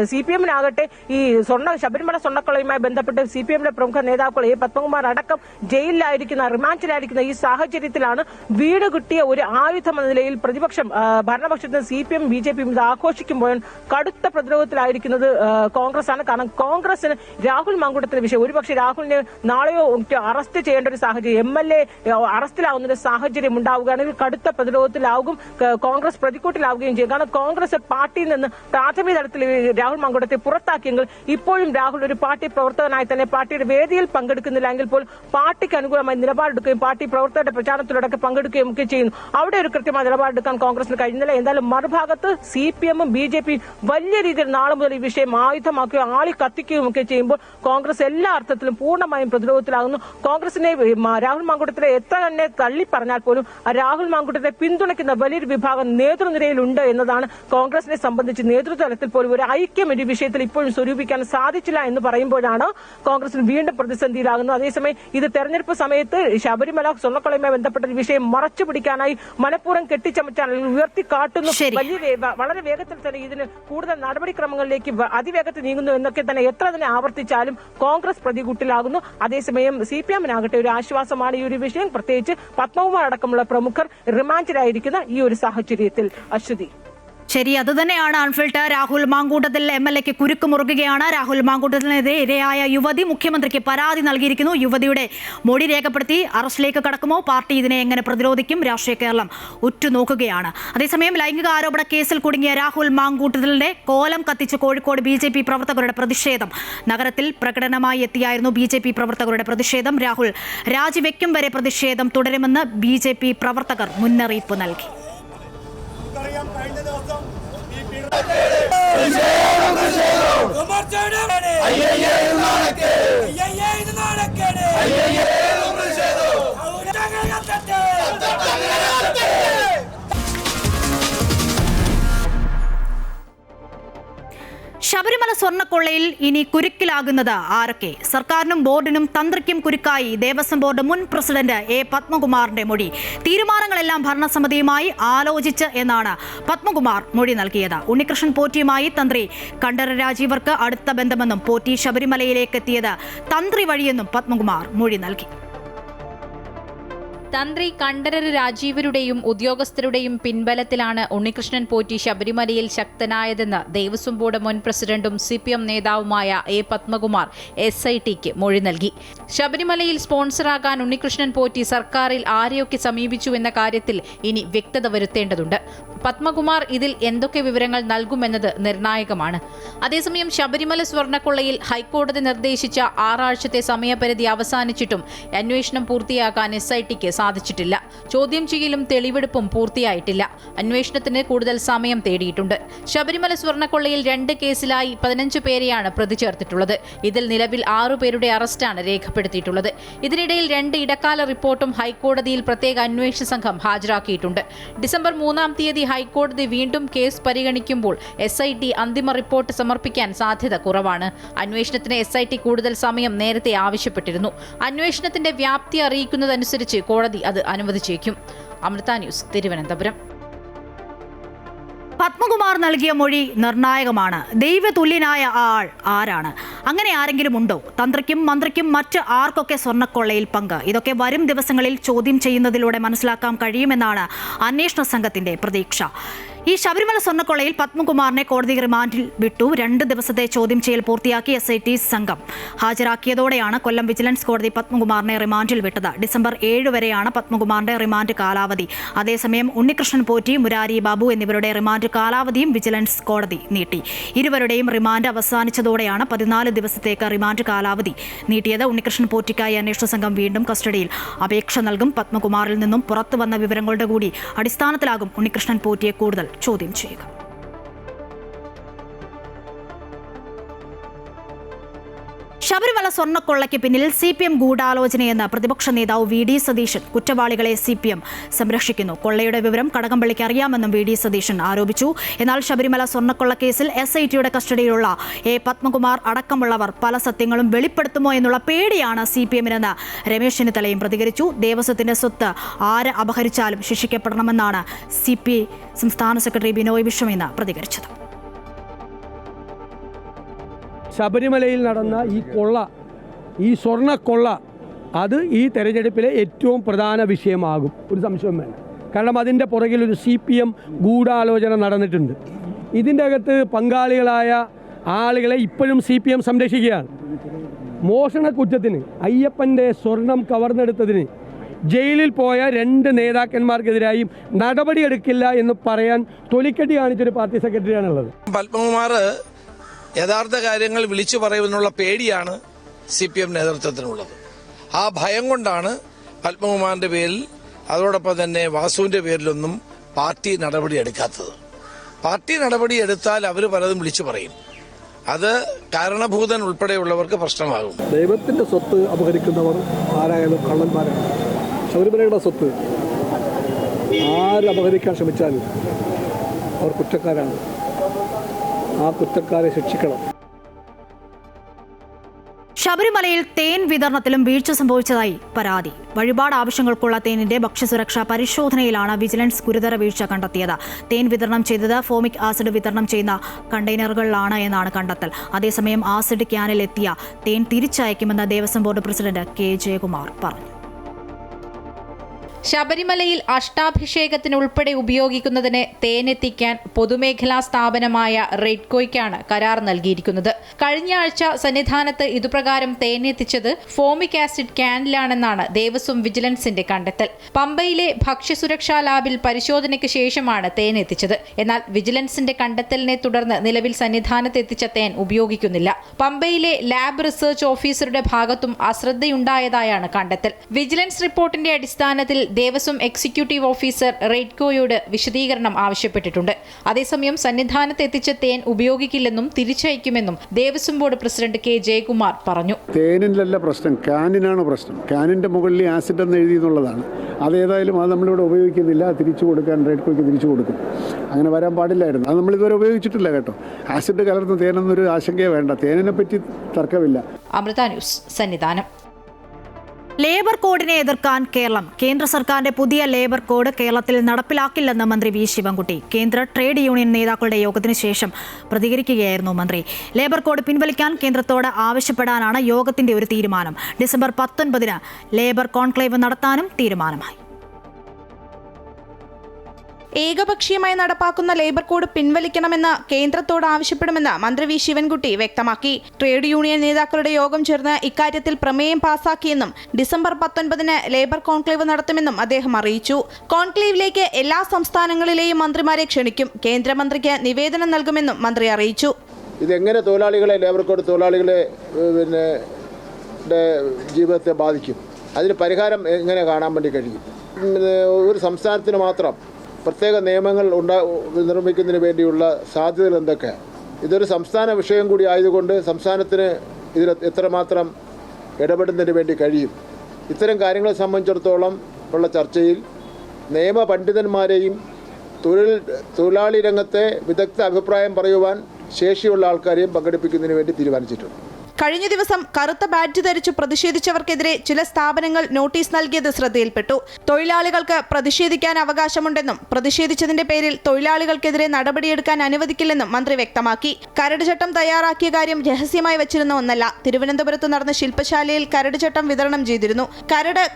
CPM-നാകട്ടെ ഈ ശബരിമല സ്വർണ്ണക്കൊള്ളയുമായി ബന്ധപ്പെട്ട് CPM-ന്റെ പ്രമുഖ നേതാക്കൾ പത്മകുമാർ അടക്കം ജയിലിലായിരിക്കുന്ന റിമാൻഡിലായിരിക്കുന്ന ഈ സാഹചര്യത്തിലാണ് വീട് കിട്ടിയ ഒരു ആയുധം എന്ന നിലയിൽ പ്രതിപക്ഷം ഭരണപക്ഷത്ത് CPM BJP ഇത് ആഘോഷിക്കുമ്പോൾ കടുത്ത പ്രതിരോധത്തിലായിരിക്കുന്നത് കോൺഗ്രസ് ആണ്. കാരണം കോൺഗ്രസിന് രാഹുൽ മാങ്കൂട്ടത്തിന്റെ വിഷയം ഒരുപക്ഷെ രാഹുലിനെ നാളെയോ അറസ്റ്റ് ചെയ്യേണ്ട ഒരു സാഹചര്യം MLA അറസ്റ്റിലാവുന്ന ഒരു സാഹചര്യം ഉണ്ടാവുകയാണെങ്കിൽ കടുത്ത പ്രതിരോധത്തിലാകും കോൺഗ്രസ്, പ്രതിക്കൂട്ടിലാവുകയും ചെയ്യും. കാരണം കോൺഗ്രസ് പാർട്ടിയിൽ നിന്ന് പ്രാഥമിക തലത്തിൽ രാഹുൽ മാങ്കൂട്ടത്തെ പുറത്താക്കിയെങ്കിൽ ഇപ്പോഴും രാഹുൽ ഒരു പാർട്ടി പ്രവർത്തകനായി തന്നെ പാർട്ടിയുടെ വേദിയിൽ പങ്കെടുക്കുന്നില്ല എങ്കിൽ പോലും പാർട്ടിക്ക് അനുകൂലമായി നിലപാടെടുക്കുകയും പാർട്ടി പ്രവർത്തകരുടെ പ്രചാരണത്തിലൂടെ പങ്കെടുക്കുകയും ഒക്കെ ചെയ്യുന്നു. അവിടെ ഒരു കൃത്യമായ നിലപാടെടുക്കാൻ കോൺഗ്രസിന് കഴിയുന്നില്ല. എന്തായാലും മറുഭാഗത്ത് CPM-ഉം BJP-യും വലിയ രീതിയിൽ നാളെ മുതൽ ഈ വിഷയം ആയുധമാക്കുകയും ആളി കത്തിക്കുകയും ഒക്കെ ചെയ്യുമ്പോൾ കോൺഗ്രസ് എല്ലാ അർത്ഥത്തിലും പൂർണ്ണമായും പ്രതിരോധത്തിലാകുന്നു. കോൺഗ്രസിനെ രാഹുൽ മാങ്കൂട്ടത്തിലെ എത്ര തന്നെ തള്ളി പറഞ്ഞാൽ പോലും രാഹുൽ മാങ്കൂട്ടത്തെ പിന്തുണയ്ക്കുന്ന വലിയൊരു വിഭാഗം നേതൃനിരയിലുണ്ട് എന്നതാണ് കോൺഗ്രസിനെ സംബന്ധിച്ച് നേതൃത്വ തലത്തിൽ പോലും ഒരു ഐക്യം ഒരു വിഷയത്തിൽ ഇപ്പോഴും സ്വരൂപിക്കാൻ സാധിച്ചില്ല എന്ന് പറയുമ്പോഴാണ് കോൺഗ്രസിന് വീണ്ടും പ്രതിസന്ധിയിലാകുന്നത്. അതേസമയം ഇത് തെരഞ്ഞെടുപ്പ് സമയത്ത് ശബരിമല സ്വർണ്ണക്കൊള്ളയുമായി ബന്ധപ്പെട്ട ഒരു വിഷയം മറച്ചുപിടിക്കാനായി മനഃപൂർവ്വം കെട്ടിച്ചമച്ചാൽ ഉയർത്തിക്കാട്ടുന്നു. വളരെ വേഗത്തിൽ തന്നെ ഇതിന് കൂടുതൽ നടപടിക്രമങ്ങളിലേക്ക് അതിവേഗത്തിൽ നീങ്ങുന്നു എന്നൊക്കെ തന്നെ എത്ര തന്നെ ആവർത്തിച്ചാലും കോൺഗ്രസ് പ്രതികൂട്ടിലാകുന്നു. അതേസമയം CPM-നാകട്ടെ ഒരു ആശ്വാസമാണ് ഈ ഒരു വിഷയം. പ്രത്യേകിച്ച് പത്മകുമാർ അടക്കമുള്ള പ്രമുഖർ റിമാൻഡിലായിരിക്കുന്ന ഈ ഒരു സാഹചര്യത്തിൽ. അശ്വതി. ശരി, അതുതന്നെയാണ് അൺഫിൽട്ടർ. രാഹുൽ മാങ്കൂട്ടത്തിൽ MLAക്ക് കുരുക്ക് മുറുകുകയാണ്. രാഹുൽ മാങ്കൂട്ടത്തിനെതിരെ ഇരയായ യുവതി മുഖ്യമന്ത്രിക്ക് പരാതി നൽകിയിരിക്കുന്നു. യുവതിയുടെ മൊഴി രേഖപ്പെടുത്തി അറസ്റ്റിലേക്ക് കടക്കുമോ? പാർട്ടി ഇതിനെ എങ്ങനെ പ്രതിരോധിക്കും? രാഷ്ട്രീയ കേരളം ഉറ്റുനോക്കുകയാണ്. അതേസമയം ലൈംഗിക ആരോപണ കേസിൽ കുടുങ്ങിയ രാഹുൽ മാങ്കൂട്ടത്തിലിന്റെ കോലം കത്തിച്ച് കോഴിക്കോട് BJP പ്രവർത്തകരുടെ പ്രതിഷേധം. നഗരത്തിൽ പ്രകടനമായി എത്തിയായിരുന്നു BJP പ്രവർത്തകരുടെ പ്രതിഷേധം. രാഹുൽ രാജിവെക്കും വരെ പ്രതിഷേധം തുടരുമെന്ന് BJP പ്രവർത്തകർ മുന്നറിയിപ്പ് നൽകി. ശബരിമല സ്വർണ്ണക്കൊള്ളയിൽ ഇനി കുരുക്കിലാകുന്നത് ആരൊക്കെ? സർക്കാരിനും ബോർഡിനും തന്ത്രിക്കും കുരുക്കായി ദേവസ്വം ബോർഡ് മുൻ പ്രസിഡന്റ് A. പത്മകുമാറിന്റെ മൊഴി. തീരുമാനങ്ങളെല്ലാം ഭരണസമിതിയുമായി ആലോചിച്ച് എന്നാണ് പത്മകുമാർ മൊഴി നൽകിയത്. ഉണ്ണികൃഷ്ണൻ പോറ്റിയുമായി തന്ത്രി കണ്ഠരര് രാജീവർക്ക് അടുത്ത ബന്ധമെന്നും പോറ്റി ശബരിമലയിലേക്ക് എത്തിയത് തന്ത്രി വഴിയെന്നും പത്മകുമാർ മൊഴി നൽകി. തന്ത്രി കണ്ഠരര് രാജീവരുടെയും ഉദ്യോഗസ്ഥരുടെയും പിൻബലത്തിലാണ് ഉണ്ണികൃഷ്ണൻ പോറ്റി ശബരിമലയിൽ ശക്തനായതെന്ന് ദേവസ്വം ബോർഡ് മുൻ പ്രസിഡന്റും CPM നേതാവുമായ A. പത്മകുമാർ SITക്ക് മൊഴി നൽകി. ശബരിമലയിൽ സ്പോൺസറാകാൻ ഉണ്ണികൃഷ്ണൻ പോറ്റി സർക്കാരിൽ ആരെയൊക്കെ സമീപിച്ചു എന്ന കാര്യത്തിൽ ഇനി വ്യക്തത വരുത്തേണ്ടതുണ്ട്. പത്മകുമാർ ഇതിൽ എന്തൊക്കെ വിവരങ്ങൾ നൽകുമെന്നത് നിർണായകമാണ്. അതേസമയം ശബരിമല സ്വർണ്ണക്കൊള്ളയിൽ ഹൈക്കോടതി നിർദ്ദേശിച്ച 6 ആഴ്ചത്തെ സമയപരിധി അവസാനിച്ചിട്ടും അന്വേഷണം പൂർത്തിയാക്കാൻ SITക്ക് സാധിച്ചിട്ടില്ല. ചോദ്യം ചെയ്യലും തെളിവെടുപ്പും പൂർത്തിയായിട്ടില്ല. അന്വേഷണത്തിന് കൂടുതൽ സമയം തേടിയിട്ടുണ്ട്. ശബരിമല സ്വർണ്ണക്കൊള്ളയിൽ 2 കേസിലായി 15 പേരെയാണ് പ്രതി ചേർത്തിട്ടുള്ളത്. ഇതിൽ നിലവിൽ 6 പേരുടെ അറസ്റ്റാണ് രേഖപ്പെടുത്തിയിട്ടുള്ളത്. ഇതിനിടയിൽ 2 ഇടക്കാല റിപ്പോർട്ടും ഹൈക്കോടതിയിൽ പ്രത്യേക അന്വേഷണ സംഘം ഹാജരാക്കിയിട്ടുണ്ട്. ഡിസംബർ 3-ാം തീയതി ഹൈക്കോടതി വീണ്ടും കേസ് പരിഗണിക്കുമ്പോൾ SIT അന്തിമ റിപ്പോർട്ട് സമർപ്പിക്കാൻ സാധ്യത കുറവാണ്. അന്വേഷണത്തിന് SIT കൂടുതൽ സമയം നേരത്തെ ആവശ്യപ്പെട്ടിരുന്നു. അന്വേഷണത്തിന്റെ വ്യാപ്തി അറിയിക്കുന്നതനുസരിച്ച് കോടതി അത് അനുവദിച്ചേക്കും. അമൃത ന്യൂസ്, തിരുവനന്തപുരം. പത്മകുമാർ നൽകിയ മൊഴി നിർണായകമാണ്. ദൈവതുല്യനായ ആൾ ആരാണ്? അങ്ങനെ ആരെങ്കിലും ഉണ്ടോ? തന്ത്രിക്കും മന്ത്രിക്കും മറ്റ് ആർക്കൊക്കെ സ്വർണ്ണക്കൊള്ളയിൽ പങ്ക്? ഇതൊക്കെ വരും ദിവസങ്ങളിൽ ചോദ്യം ചെയ്യുന്നതിലൂടെ മനസ്സിലാക്കാൻ കഴിയുമെന്നാണ് അന്വേഷണ സംഘത്തിന്റെ പ്രതീക്ഷ. ഈ ശബരിമല സ്വർണ്ണക്കൊള്ളയിൽ പത്മകുമാറിനെ കോടതി റിമാൻഡിൽ വിട്ടു. 2 ദിവസത്തെ ചോദ്യം ചെയ്യൽ പൂർത്തിയാക്കി SIT സംഘം ഹാജരാക്കിയതോടെയാണ് കൊല്ലം വിജിലൻസ് കോടതി പത്മകുമാറിനെ റിമാൻഡിൽ വിട്ടത്. ഡിസംബർ 7 വരെയാണ് പത്മകുമാറിന്റെ റിമാൻഡ് കാലാവധി. അതേസമയം ഉണ്ണികൃഷ്ണൻ പോറ്റി, മുരാരി ബാബു എന്നിവരുടെ റിമാൻഡ് കാലാവധിയും വിജിലൻസ് കോടതി നീട്ടി. ഇരുവരുടെയും റിമാൻഡ് അവസാനിച്ചതോടെയാണ് 14 ദിവസത്തേക്ക് റിമാൻഡ് കാലാവധി നീട്ടിയത്. ഉണ്ണികൃഷ്ണൻ പോറ്റിക്കായി അന്വേഷണ സംഘം വീണ്ടും കസ്റ്റഡിയിൽ അപേക്ഷ നൽകും. പത്മകുമാറിൽ നിന്നും പുറത്തു വന്ന വിവരങ്ങളുടെ കൂടി അടിസ്ഥാനത്തിലാകും ഉണ്ണികൃഷ്ണൻ പോറ്റിയെ കൂടുതൽ ചോദ്യം ചെയ്യുക. ശബരിമല സ്വർണ്ണക്കൊള്ളയ്ക്ക് പിന്നിൽ CPM ഗൂഢാലോചനയെന്ന് പ്രതിപക്ഷ നേതാവ് VD സതീശൻ. കുറ്റവാളികളെ CPM സംരക്ഷിക്കുന്നു. കൊള്ളയുടെ വിവരം കടകംപള്ളിക്ക് അറിയാമെന്നും VD സതീശൻ ആരോപിച്ചു. എന്നാൽ ശബരിമല സ്വർണ്ണക്കൊള്ള കേസിൽ SITയുടെ കസ്റ്റഡിയിലുള്ള A. പത്മകുമാർ അടക്കമുള്ളവർ പല സത്യങ്ങളും വെളിപ്പെടുത്തുമോ എന്നുള്ള പേടിയാണ് CPMനെന്ന് രമേശ് ചെന്നിത്തലയും പ്രതികരിച്ചു. ദേവസ്വത്തിന്റെ സ്വത്ത് ആര് അപഹരിച്ചാലും ശിക്ഷിക്കപ്പെടണമെന്നാണ് CP സംസ്ഥാന സെക്രട്ടറി ബിനോയ് വിശ്വം ഇന്ന് പ്രതികരിച്ചത്. ശബരിമലയിൽ നടന്ന ഈ സ്വർണ്ണക്കൊള്ള അത് ഈ തെരഞ്ഞെടുപ്പിലെ ഏറ്റവും പ്രധാന വിഷയമാകും, ഒരു സംശയം വേണ്ട. കാരണം അതിൻ്റെ പുറകിൽ ഒരു CPM ഗൂഢാലോചന നടന്നിട്ടുണ്ട്. ഇതിൻ്റെ അകത്ത് പങ്കാളികളായ ആളുകളെ ഇപ്പോഴും CPM സംരക്ഷിക്കുകയാണ്. മോഷണക്കുറ്റത്തിന്, അയ്യപ്പൻ്റെ സ്വർണം കവർന്നെടുത്തതിന് ജയിലിൽ പോയ 2 നേതാക്കന്മാർക്കെതിരായും നടപടിയെടുക്കില്ല എന്ന് പറയാൻ തൊലിക്കെട്ടി കാണിച്ചൊരു പാർട്ടി സെക്രട്ടറിയാണുള്ളത്. പത്മകുമാർ യഥാർത്ഥ കാര്യങ്ങൾ വിളിച്ചു പറയുമെന്നുള്ള പേടിയാണ് CPM നേതൃത്വത്തിനുള്ളത്. ആ ഭയം കൊണ്ടാണ് പത്മകുമാറിന്റെ പേരിൽ, അതോടൊപ്പം തന്നെ വാസുവിന്റെ പേരിലൊന്നും പാർട്ടി നടപടി എടുക്കാത്തത്. പാർട്ടി നടപടി എടുത്താൽ അവർ പലതും വിളിച്ചു പറയും. അത് കാരണഭൂതൻ ഉൾപ്പെടെയുള്ളവർക്ക് പ്രശ്നമാകും. ദൈവത്തിന്റെ സ്വത്ത് അപഹരിക്കുന്നവർ ആരായാലും കള്ളന്മാരാണ്. ശബരിമലയുടെ സ്വത്ത് ആര് അപഹരിക്കാൻ ശ്രമിച്ചാലും അവർ കുറ്റക്കാരാണ്. ആ കുറ്റക്കാരെ ശിക്ഷിക്കണം. ശബരിമലയിൽ തേൻ വിതരണത്തിലും വീഴ്ച സംഭവിച്ചതായി പരാതി. വഴിപാട് ആവശ്യങ്ങൾക്കുള്ള തേനിന്റെ ഭക്ഷ്യസുരക്ഷാ പരിശോധനയിലാണ് വിജിലൻസ് ഗുരുതര വീഴ്ച കണ്ടെത്തിയത്. തേൻ വിതരണം ചെയ്തത് ഫോമിക് ആസിഡ് വിതരണം ചെയ്യുന്ന കണ്ടെയ്നറുകളിലാണ് എന്നാണ് കണ്ടെത്തൽ. അതേസമയം ആസിഡ് ക്യാനിൽ എത്തിയ തേൻ തിരിച്ചയക്കുമെന്ന് Devaswom board president K. Jayakumar പറഞ്ഞു. ശബരിമലയിൽ അഷ്ടാഭിഷേകത്തിനുൾപ്പെടെ ഉപയോഗിക്കുന്നതിന് തേനെത്തിക്കാൻ പൊതുമേഖലാ സ്ഥാപനമായ റെഡ്കോയ്ക്കാണ് കരാർ നൽകിയിരിക്കുന്നത്. കഴിഞ്ഞ ആഴ്ച സന്നിധാനത്ത് ഇതുപ്രകാരം തേനെത്തിച്ചത് ഫോമിക് ആസിഡ് ക്യാനിലാണെന്നാണ് ദേവസ്വം വിജിലൻസിന്റെ കണ്ടെത്തൽ. പമ്പയിലെ ഭക്ഷ്യസുരക്ഷാ ലാബിൽ പരിശോധനയ്ക്ക് ശേഷമാണ് തേനെത്തിച്ചത്. എന്നാൽ വിജിലൻസിന്റെ കണ്ടെത്തലിനെ തുടർന്ന് നിലവിൽ സന്നിധാനത്ത് എത്തിച്ച തേൻ ഉപയോഗിക്കുന്നില്ല. പമ്പയിലെ ലാബ് റിസർച്ച് ഓഫീസറുടെ ഭാഗത്തും അശ്രദ്ധയുണ്ടായതായാണ് കണ്ടെത്തൽ. വിജിലൻസ് റിപ്പോർട്ടിന്റെ അടിസ്ഥാനത്തിൽ ദേവസ്വം എക്സിക്യൂട്ടീവ് ഓഫീസർ റെഡ്കോയോട് വിശദീകരണം ആവശ്യപ്പെട്ടിട്ടുണ്ട്. അതേസമയം സന്നിധാനത്ത് എത്തിച്ച തേൻ ഉപയോഗിക്കില്ലെന്നും തിരിച്ചയക്കുമെന്നും Devaswom board president K Jayakumar പറഞ്ഞു. തേനിലല്ല പ്രശ്നം, ക്യാനിനാണ് പ്രശ്നം. ക്യാനിന്റെ മുകളിൽ ആസിഡ് എന്ന് എഴുതി എന്നുള്ളതാണ്. അതേതായാലും അത് നമ്മളിവിടെ ഉപയോഗിക്കുന്നില്ല. തിരിച്ചു കൊടുക്കാൻ റെഡ്കോയ്ക്ക് തിരിച്ചു കൊടുക്കും. അങ്ങനെ വരാൻ പാടില്ലായിരുന്നു. അത് നമ്മളിതുവരെ ഉപയോഗിച്ചിട്ടില്ല കേട്ടോ. ആസിഡ് കലർന്ന തേനൊന്നൊരു ആശങ്കയെ വേണ്ട. തേനിനെ പറ്റി തർക്കമില്ല. അമൃത ന്യൂസ്, സന്നിധാനം. ലേബർ കോഡിനെ എതിർക്കാൻ കേരളം. കേന്ദ്ര സർക്കാരിന്റെ പുതിയ ലേബർ കോഡ് കേരളത്തിൽ നടപ്പിലാക്കില്ലെന്ന് മന്ത്രി വി ശിവൻകുട്ടി. കേന്ദ്ര ട്രേഡ് യൂണിയൻ നേതാക്കളുടെ യോഗത്തിന് ശേഷം പ്രതികരിക്കുകയായിരുന്നു മന്ത്രി. ലേബർ കോഡ് പിൻവലിക്കാൻ കേന്ദ്രത്തോട് ആവശ്യപ്പെടാനാണ് യോഗത്തിന്റെ ഒരു തീരുമാനം. ഡിസംബർ 19 ലേബർ കോൺക്ലേവ് നടത്താനും തീരുമാനമായി. ഏകപക്ഷീയമായി നടപ്പാക്കുന്ന ലേബർ കോഡ് പിൻവലിക്കണമെന്ന് കേന്ദ്രത്തോട് ആവശ്യപ്പെടുമെന്ന് മന്ത്രി വി ശിവൻകുട്ടി വ്യക്തമാക്കി. ട്രേഡ് യൂണിയൻ നേതാക്കളുടെ യോഗം ചേർന്ന് ഇക്കാര്യത്തിൽ പ്രമേയം പാസാക്കിയെന്നും ഡിസംബർ 19 ലേബർ കോൺക്ലേവ് നടത്തുമെന്നും അദ്ദേഹം അറിയിച്ചു. കോൺക്ലേവിലേക്ക് എല്ലാ സംസ്ഥാനങ്ങളിലെയും മന്ത്രിമാരെ ക്ഷണിക്കും. കേന്ദ്രമന്ത്രിക്ക് നിവേദനം നൽകുമെന്നും മന്ത്രി അറിയിച്ചു. ഇതെങ്ങനെ തൊഴിലാളികളെ, ലേബർ കോഡ് തൊഴിലാളികളെ ജീവിതത്തെ ബാധിക്കും, അതിന് പരിഹാരം എങ്ങനെ കാണാൻ വേണ്ടി കഴിയും? ഒരു സംസ്ഥാനത്തിന് മാത്രം പ്രത്യേക നിയമങ്ങൾ നിർമ്മിക്കുന്നതിന് വേണ്ടിയുള്ള സാധ്യതകൾ എന്തൊക്കെയാണ്? ഇതൊരു സംസ്ഥാന വിഷയം കൂടി ആയതുകൊണ്ട് സംസ്ഥാനത്തിന് ഇതിൽ എത്രമാത്രം ഇടപെടുന്നതിന് വേണ്ടി കഴിയും? ഇത്തരം കാര്യങ്ങളെ സംബന്ധിച്ചിടത്തോളം ഉള്ള ചർച്ചയിൽ നിയമ പണ്ഡിതന്മാരെയും തൊഴിലാളി രംഗത്തെ വിദഗ്ധ അഭിപ്രായം പറയുവാൻ ശേഷിയുള്ള ആൾക്കാരെയും പങ്കെടുപ്പിക്കുന്നതിന് വേണ്ടി തീരുമാനിച്ചിട്ടുണ്ട്. കഴിഞ്ഞ ദിവസം കറുത്ത ബാഡ്ജ് ധരിച്ചു പ്രതിഷേധിച്ചവർക്കെതിരെ ചില സ്ഥാപനങ്ങൾ നോട്ടീസ് നൽകിയത് ശ്രദ്ധയിൽപ്പെട്ടു. തൊഴിലാളികൾക്ക് പ്രതിഷേധിക്കാൻ അവകാശമുണ്ടെന്നും പ്രതിഷേധിച്ചതിന്റെ പേരിൽ തൊഴിലാളികൾക്കെതിരെ നടപടിയെടുക്കാൻ അനുവദിക്കില്ലെന്നും മന്ത്രി വ്യക്തമാക്കി. കരട് ചട്ടം തയ്യാറാക്കിയ കാര്യം രഹസ്യമായി വച്ചിരുന്ന ഒന്നല്ല. തിരുവനന്തപുരത്ത് നടന്ന ശില്പശാലയിൽ കരട് ചട്ടം വിതരണം ചെയ്തിരുന്നു.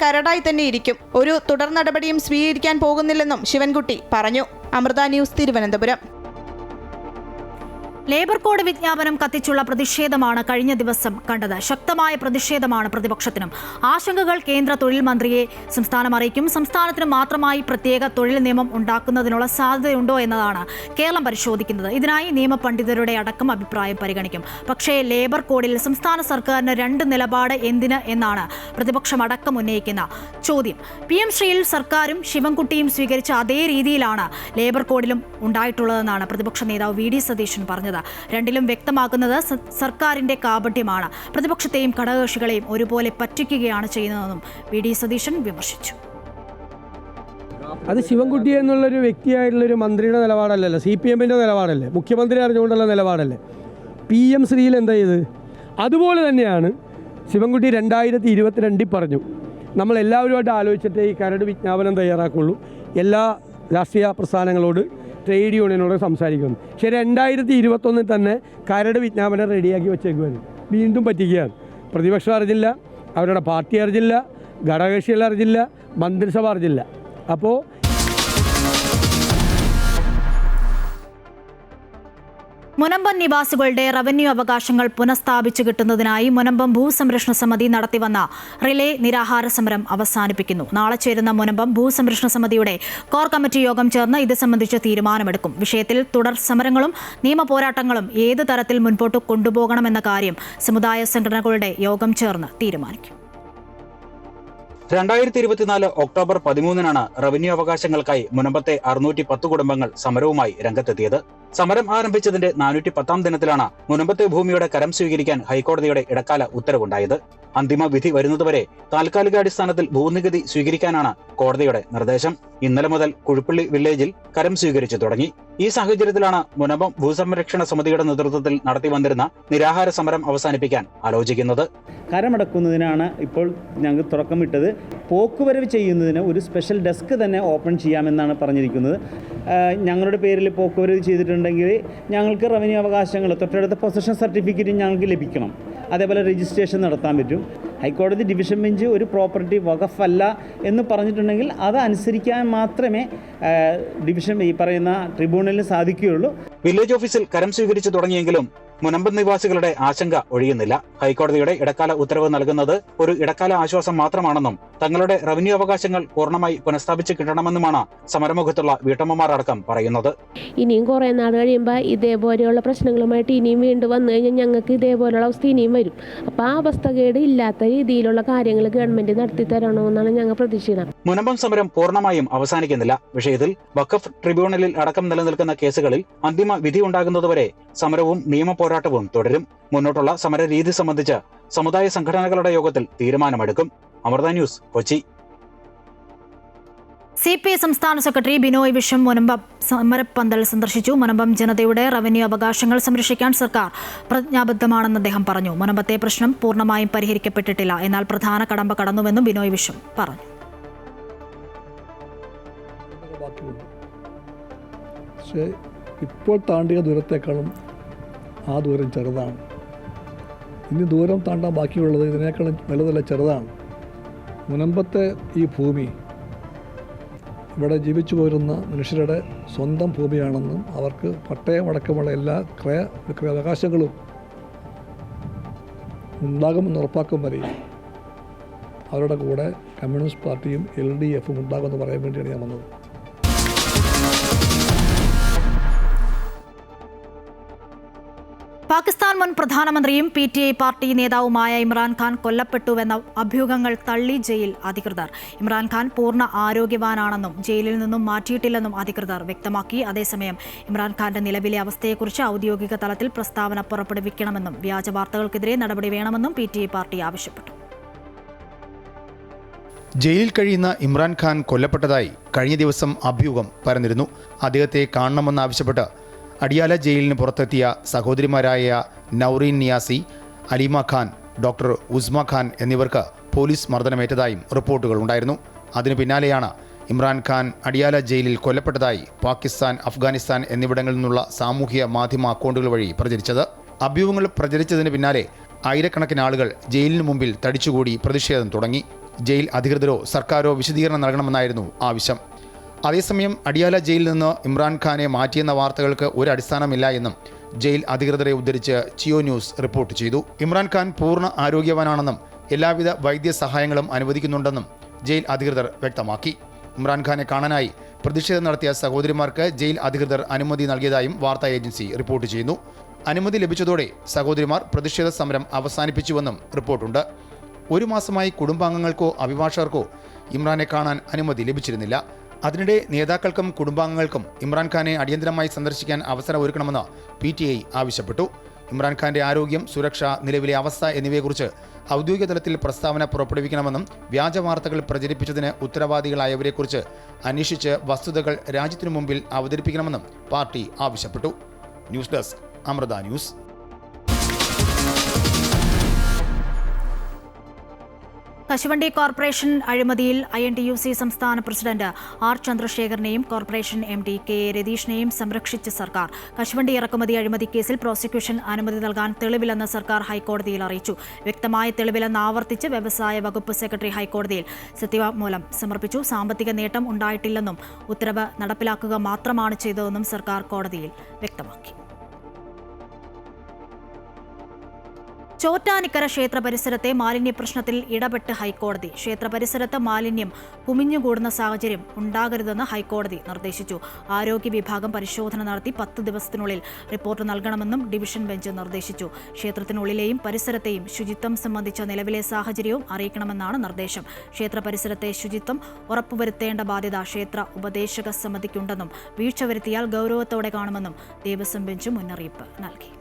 കരടായി തന്നെ ഇരിക്കും. ഒരു തുടർ നടപടിയും സ്വീകരിക്കാൻ പോകുന്നില്ലെന്നും ശിവൻകുട്ടി പറഞ്ഞു. Amrita News, Thiruvananthapuram. Labour code വിജ്ഞാപനം കത്തിച്ചുള്ള പ്രതിഷേധമാണ് കഴിഞ്ഞ ദിവസം കണ്ടത്. ശക്തമായ പ്രതിഷേധമാണ് പ്രതിപക്ഷത്തിനും. ആശങ്കകൾ കേന്ദ്ര തൊഴിൽ മന്ത്രിയെ സംസ്ഥാനം അറിയിക്കും. സംസ്ഥാനത്തിന് മാത്രമായി പ്രത്യേക തൊഴിൽ നിയമം ഉണ്ടാക്കുന്നതിനുള്ള സാധ്യതയുണ്ടോ എന്നതാണ് കേരളം പരിശോധിക്കുന്നത്. ഇതിനായി നിയമപണ്ഡിതരുടെ അടക്കം അഭിപ്രായം പരിഗണിക്കും. പക്ഷേ ലേബർ കോഡിൽ സംസ്ഥാന സർക്കാരിന് 2 നിലപാട് എന്തിന് എന്നാണ് പ്രതിപക്ഷം അടക്കം ഉന്നയിക്കുന്ന ചോദ്യം. PM ശ്രീയിൽ സർക്കാരും ശിവൻകുട്ടിയും സ്വീകരിച്ച അതേ രീതിയിലാണ് ലേബർ കോഡിലും ഉണ്ടായിട്ടുള്ളതെന്നാണ് പ്രതിപക്ഷ നേതാവ് VD സതീശൻ പറഞ്ഞത്. രണ്ടിലും വ്യക്തമാക്കുന്നത് സർക്കാരിന്റെ കാപട്യമാണ്. പ്രതിപക്ഷത്തെയും ഘടകകക്ഷികളെയും ഒരുപോലെ പറ്റിക്കുകയാണ് ചെയ്യുന്നതെന്നും VD സതീശൻ വിമർശിച്ചു. അത് ശിവൻകുട്ടി എന്നുള്ളൊരു വ്യക്തിയായിട്ടുള്ളൊരു മന്ത്രിയുടെ നിലപാടല്ലല്ലോ, CPMന്റെ നിലപാടല്ലേ, മുഖ്യമന്ത്രി അറിഞ്ഞുകൊണ്ടുള്ള നിലപാടല്ലേ. PM ശ്രീയിൽ എന്താ ചെയ്ത്? അതുപോലെ തന്നെയാണ് ശിവൻകുട്ടി 2022 പറഞ്ഞു, നമ്മളെല്ലാവരുമായിട്ട് ആലോചിച്ചിട്ട് ഈ കരട് വിജ്ഞാപനം തയ്യാറാക്കുള്ളൂ, എല്ലാ രാഷ്ട്രീയ പ്രസ്ഥാനങ്ങളോട് ട്രേഡ് യൂണിയനോട് സംസാരിക്കുന്നു. പക്ഷേ 2021 തന്നെ കരട് വിജ്ഞാപനം റെഡിയാക്കി വെച്ചേക്കുവാണ്. വീണ്ടും പറ്റിക്കുകയാണ്. പ്രതിപക്ഷം അറിഞ്ഞില്ല, അവരുടെ പാർട്ടി അറിഞ്ഞില്ല, ഘടകകക്ഷികൾ അറിഞ്ഞില്ല, മന്ത്രിസഭ അറിഞ്ഞില്ല. അപ്പോൾ മുനമ്പം നിവാസികളുടെ റവന്യൂ അവകാശങ്ങൾ പുനഃസ്ഥാപിച്ചു കിട്ടുന്നതിനായി മുനമ്പം ഭൂസംരക്ഷണ സമിതി നടത്തിവന്ന റിലേ നിരാഹാര സമരം അവസാനിപ്പിക്കുന്നു. നാളെ ചേരുന്ന മുനമ്പം ഭൂസംരക്ഷണ സമിതിയുടെ കോർ കമ്മിറ്റി യോഗം ചേർന്ന് ഇത് സംബന്ധിച്ച് തീരുമാനമെടുക്കും. വിഷയത്തിൽ തുടർ സമരങ്ങളും നിയമ പോരാട്ടങ്ങളും ഏത് തരത്തിൽ മുൻപോട്ട് കൊണ്ടുപോകണമെന്ന കാര്യം സമുദായ സംഘടനകളുടെ യോഗം ചേർന്ന് തീരുമാനിക്കും. 2024 ഒക്ടോബർ 13 റവന്യൂ അവകാശങ്ങൾക്കായി മുനമ്പത്തെ 610 കുടുംബങ്ങൾ സമരവുമായി രംഗത്തെത്തിയത്. സമരം ആരംഭിച്ചതിന്റെ 410ാം ദിനത്തിലാണ് മുനമ്പത്തെ ഭൂമിയുടെ കരം സ്വീകരിക്കാൻ ഹൈക്കോടതിയുടെ ഇടക്കാല ഉത്തരവുണ്ടായത്. അന്തിമ വിധി വരുന്നതുവരെ താൽക്കാലികാടിസ്ഥാനത്തിൽ ഭൂനികുതി സ്വീകരിക്കാനാണ് കോടതിയുടെ നിർദ്ദേശം. ഇന്നലെ മുതൽ കുഴുപ്പള്ളി വില്ലേജിൽ കരം സ്വീകരിച്ചു തുടങ്ങി. ഈ സാഹചര്യത്തിലാണ് മുനമ്പം ഭൂസംരക്ഷണ സമിതിയുടെ നേതൃത്വത്തിൽ നടത്തിവന്നിരുന്ന നിരാഹാര സമരം അവസാനിപ്പിക്കാൻ ആലോചിക്കുന്നത്. കരമടക്കുന്നതിനാണ് ഇപ്പോൾ ഞങ്ങൾ തുടക്കമിട്ടത്. പോക്കുവരവ് ചെയ്യുന്നതിന് ഒരു സ്പെഷ്യൽ ഡെസ്ക് തന്നെ ഓപ്പൺ ചെയ്യാമെന്നാണ് പറഞ്ഞിരിക്കുന്നത്. ഞങ്ങളുടെ പേരിൽ പോക്കുവരവ് ചെയ്തിട്ടുണ്ടെങ്കിൽ ഞങ്ങൾക്ക് റവന്യൂ അവകാശങ്ങൾ തൊട്ടടുത്ത പൊസഷൻ സർട്ടിഫിക്കറ്റ് ഞങ്ങൾക്ക് ലഭിക്കണം. അതേപോലെ രജിസ്ട്രേഷൻ നടത്താൻ പറ്റും. ഹൈക്കോടതി ഡിവിഷൻ ബെഞ്ച് ഒരു പ്രോപ്പർട്ടി വഖഫല്ല എന്ന് പറഞ്ഞിട്ടുണ്ടെങ്കിൽ അത് അനുസരിക്കാൻ മാത്രമേ ഡിവിഷൻ ഈ പറയുന്ന ട്രിബ്യൂണലിന് സാധിക്കുകയുള്ളൂ. വില്ലേജ് ഓഫീസിൽ കരം സ്വീകരിച്ചു തുടങ്ങിയെങ്കിലും മുനമ്പം നിവാസികളുടെ ആശങ്ക ഒഴിയുന്നില്ല. ഹൈക്കോടതിയുടെ ഇടക്കാല ഉത്തരവ് നൽകുന്നത് ഒരു ഇടക്കാല ആശ്വാസം മാത്രമാണെന്നും തങ്ങളുടെ റവന്യൂ അവകാശങ്ങൾ പൂർണ്ണമായി പുനഃസ്ഥാപിച്ച് കിട്ടണമെന്നുമാണ് സമരമുഖത്തുള്ള വീട്ടമ്മമാർ അടക്കം പറയുന്നത്. ഇനിയും കുറേ നാൾ കഴിയുമ്പോൾ ഇതേപോലെയുള്ള പ്രശ്നങ്ങളുമായിട്ട് ഇനിയും വീണ്ടും വന്നു കഴിഞ്ഞാൽ ഞങ്ങൾക്ക് ഇതേപോലെയുള്ള അവസ്ഥ ഇനിയും വരും. അപ്പോൾ ആ അവസ്ഥകേട് ഇല്ലാത്ത രീതിയിലുള്ള കാര്യങ്ങൾ ഗവൺമെന്റ് നടത്തി തരണമെന്നാണ് ഞങ്ങൾ പ്രതീക്ഷിക്കുന്നത്. മുനമ്പം സമരം പൂർണ്ണമായും അവസാനിക്കുന്നില്ല. വിഷയത്തിൽ വഖഫ് ട്രിബ്യൂണലിൽ അടക്കം നിലനിൽക്കുന്ന കേസുകളിൽ അന്തിമ വിധി ഉണ്ടാകുന്നതുവരെ സമരവും നിയമ പോരാട്ടവും തുടരും. മുന്നോട്ടുള്ള സമര രീതി സംബന്ധിച്ച് സമുദായ സംഘടനകളുടെ യോഗത്തിൽ തീരുമാനമെടുക്കും. അമൃത ന്യൂസ്, കൊച്ചി. CPI സംസ്ഥാന സെക്രട്ടറി ബിനോയ് വിശ്വം മുനമ്പം സമരപ്പന്തൽ സന്ദർശിച്ചു. മുനമ്പം ജനതയുടെ റവന്യൂ അവകാശങ്ങൾ സംരക്ഷിക്കാൻ സർക്കാർ പ്രതിജ്ഞാബദ്ധമാണെന്ന് അദ്ദേഹം പറഞ്ഞു. മുനമ്പത്തെ പ്രശ്നം പൂർണ്ണമായും പരിഹരിക്കപ്പെട്ടിട്ടില്ല, എന്നാൽ പ്രധാന കടമ്പ കടന്നുവെന്നും ബിനോയ് വിശ്വം പറഞ്ഞു. പക്ഷേ ഇപ്പോൾ താണ്ടിയ ദൂരത്തേക്കാളും ആ ദൂരം ചെറുതാണ്. ഇനി ദൂരം താണ്ടാൻ ബാക്കിയുള്ളത് ഇതിനേക്കാളും വലുതല്ല, ചെറുതാണ്. മുനമ്പത്തെ ഈ ഭൂമി ഇവിടെ ജീവിച്ചു പോരുന്ന മനുഷ്യരുടെ സ്വന്തം ഭൂമിയാണെന്നും അവർക്ക് പട്ടയമടക്കമുള്ള എല്ലാ അവകാശങ്ങളും ഉണ്ടാകുമെന്ന് ഉറപ്പാക്കും വരെ അവരുടെ കൂടെ കമ്മ്യൂണിസ്റ്റ് പാർട്ടിയും LDFും ഉണ്ടാകുമെന്ന് പറയാൻ വേണ്ടിയാണ് ഞാൻ വന്നത്. പാകിസ്ഥാൻ മുൻ പ്രധാനമന്ത്രിയും PTI പാർട്ടി നേതാവുമായ ഇമ്രാൻഖാൻ കൊല്ലപ്പെട്ടുവെന്ന അഭ്യൂഹങ്ങൾ തള്ളി ജയിൽ അധികൃതർ. ഇമ്രാൻഖാൻ പൂർണ്ണ ആരോഗ്യവാനാണെന്നും ജയിലിൽ നിന്നും മാറ്റിയിട്ടില്ലെന്നും അധികൃതർ വ്യക്തമാക്കി. അതേസമയം ഇമ്രാൻഖാന്റെ നിലവിലെ അവസ്ഥയെക്കുറിച്ച് ഔദ്യോഗിക തലത്തിൽ പ്രസ്താവന പുറപ്പെടുവിക്കണമെന്നും വ്യാജ വാർത്തകൾക്കെതിരെ നടപടി വേണമെന്നും PTI പാർട്ടി ആവശ്യപ്പെട്ടു. ജയിലിൽ കഴിയുന്ന ഇമ്രാൻഖാൻ കൊല്ലപ്പെട്ടതായി കഴിഞ്ഞ ദിവസം അഭ്യൂഹം പരന്നിരുന്നു. അദ്ദേഹത്തെ കാണണമെന്നാവശ്യപ്പെട്ട് അടിയാല ജയിലിന് പുറത്തെത്തിയ സഹോദരിമാരായ നൗറീൻ നിയാസി, അലീമ ഖാൻ, ഡോക്ടർ ഉസ്മ ഖാൻ എന്നിവർക്ക് പോലീസ് മർദ്ദനമേറ്റതായും റിപ്പോർട്ടുകൾ ഉണ്ടായിരുന്നു. അതിനു പിന്നാലെയാണ് ഇമ്രാൻഖാൻ അടിയാല ജയിലിൽ കൊല്ലപ്പെട്ടതായി പാകിസ്ഥാൻ, അഫ്ഗാനിസ്ഥാൻ എന്നിവിടങ്ങളിൽ നിന്നുള്ള സാമൂഹ്യ മാധ്യമ അക്കൗണ്ടുകൾ വഴി പ്രചരിച്ചത്. അഭ്യൂഹങ്ങൾ പ്രചരിച്ചതിന് പിന്നാലെ ആയിരക്കണക്കിന് ആളുകൾ ജയിലിന് മുമ്പിൽ തടിച്ചുകൂടി പ്രതിഷേധം തുടങ്ങി. ജയിൽ അധികൃതരോ സർക്കാരോ വിശദീകരണം നൽകണമെന്നായിരുന്നു ആവശ്യം. അതേസമയം അടിയാല ജയിലിൽ നിന്ന് ഇമ്രാൻഖാനെ മാറ്റിയെന്ന വാർത്തകൾക്ക് ഒരു അടിസ്ഥാനമില്ല എന്നും ജയിൽ അധികൃതരെ ഉദ്ധരിച്ച് ജിയോ ന്യൂസ് റിപ്പോർട്ട് ചെയ്തു. ഇമ്രാൻഖാൻ പൂർണ്ണ ആരോഗ്യവാനാണെന്നും എല്ലാവിധ വൈദ്യസഹായങ്ങളും അനുവദിക്കുന്നുണ്ടെന്നും ജയിൽ അധികൃതർ വ്യക്തമാക്കി. ഇമ്രാൻഖാനെ കാണാനായി പ്രതിഷേധം നടത്തിയ സഹോദരിമാർക്ക് ജയിൽ അധികൃതർ അനുമതി നൽകിയതായും വാർത്താ ഏജൻസി റിപ്പോർട്ട് ചെയ്യുന്നു. അനുമതി ലഭിച്ചതോടെ സഹോദരിമാർ പ്രതിഷേധ സമരം അവസാനിപ്പിച്ചുവെന്നും റിപ്പോർട്ടുണ്ട്. ഒരു മാസമായി കുടുംബാംഗങ്ങൾക്കോ അഭിഭാഷകർക്കോ ഇമ്രാനെ കാണാൻ അനുമതി ലഭിച്ചിരുന്നില്ല. അതിനിടെ നേതാക്കൾക്കും കുടുംബാംഗങ്ങൾക്കും ഇമ്രാൻഖാനെ അടിയന്തരമായി സന്ദർശിക്കാൻ അവസരം ഒരുക്കണമെന്ന് PTI ആവശ്യപ്പെട്ടു. ഇമ്രാൻഖാന്റെ ആരോഗ്യം, സുരക്ഷ, നിലവിലെ അവസ്ഥ എന്നിവയെക്കുറിച്ച് ഔദ്യോഗിക തലത്തിൽ പ്രസ്താവന പുറപ്പെടുവിക്കണമെന്നും വ്യാജ വാർത്തകൾ പ്രചരിപ്പിച്ചതിന് ഉത്തരവാദികളായവരെക്കുറിച്ച് അന്വേഷിച്ച് വസ്തുതകൾ രാജ്യത്തിനു മുമ്പിൽ അവതരിപ്പിക്കണമെന്നും പാർട്ടി ആവശ്യപ്പെട്ടു. News desk, Amrita news. കശുവണ്ടി കോർപ്പറേഷൻ അഴിമതിയിൽ INTUC സംസ്ഥാന പ്രസിഡന്റ് R ചന്ദ്രശേഖരനെയും കോർപ്പറേഷൻ MD K രതീഷിനെയും സംരക്ഷിച്ച സർക്കാർ. കശുവണ്ടി ഇറക്കുമതി അഴിമതി കേസിൽ പ്രോസിക്യൂഷൻ അനുമതി നൽകാൻ തെളിവില്ലെന്ന് സർക്കാർ ഹൈക്കോടതിയിൽ അറിയിച്ചു. വ്യക്തമായ തെളിവില്ലെന്ന് ആവർത്തിച്ച് വ്യവസായ വകുപ്പ് സെക്രട്ടറി ഹൈക്കോടതിയിൽ സത്യവാങ്മൂലം സമർപ്പിച്ചു. സാമ്പത്തിക നേട്ടം ഉണ്ടായിട്ടില്ലെന്നും ഉത്തരവ് നടപ്പിലാക്കുക മാത്രമാണ് ചെയ്തതെന്നും സർക്കാർ കോടതിയിൽ വ്യക്തമാക്കി. ചോറ്റാനിക്കര ക്ഷേത്ര പരിസരത്തെ മാലിന്യ പ്രശ്നത്തിൽ ഇടപെട്ട് ഹൈക്കോടതി. ക്ഷേത്ര പരിസരത്ത് മാലിന്യം കുമിഞ്ഞുകൂടുന്ന സാഹചര്യം ഉണ്ടാകരുതെന്ന് ഹൈക്കോടതി നിർദ്ദേശിച്ചു. ആരോഗ്യ വിഭാഗം പരിശോധന നടത്തി 10 ദിവസത്തിനുള്ളിൽ റിപ്പോർട്ട് നൽകണമെന്നും ഡിവിഷൻ ബെഞ്ച് നിർദ്ദേശിച്ചു. ക്ഷേത്രത്തിനുള്ളിലെയും പരിസരത്തെയും ശുചിത്വം സംബന്ധിച്ച നിലവിലെ സാഹചര്യവും അറിയിക്കണമെന്നാണ് നിർദ്ദേശം. ക്ഷേത്ര പരിസരത്തെ ശുചിത്വം ഉറപ്പുവരുത്തേണ്ട ബാധ്യത ക്ഷേത്ര ഉപദേശക സമിതിക്കുണ്ടെന്നും വീഴ്ച വരുത്തിയാൽ ഗൗരവത്തോടെ കാണുമെന്നും ദേവസ്വം ബെഞ്ച് മുന്നറിയിപ്പ് നൽകി.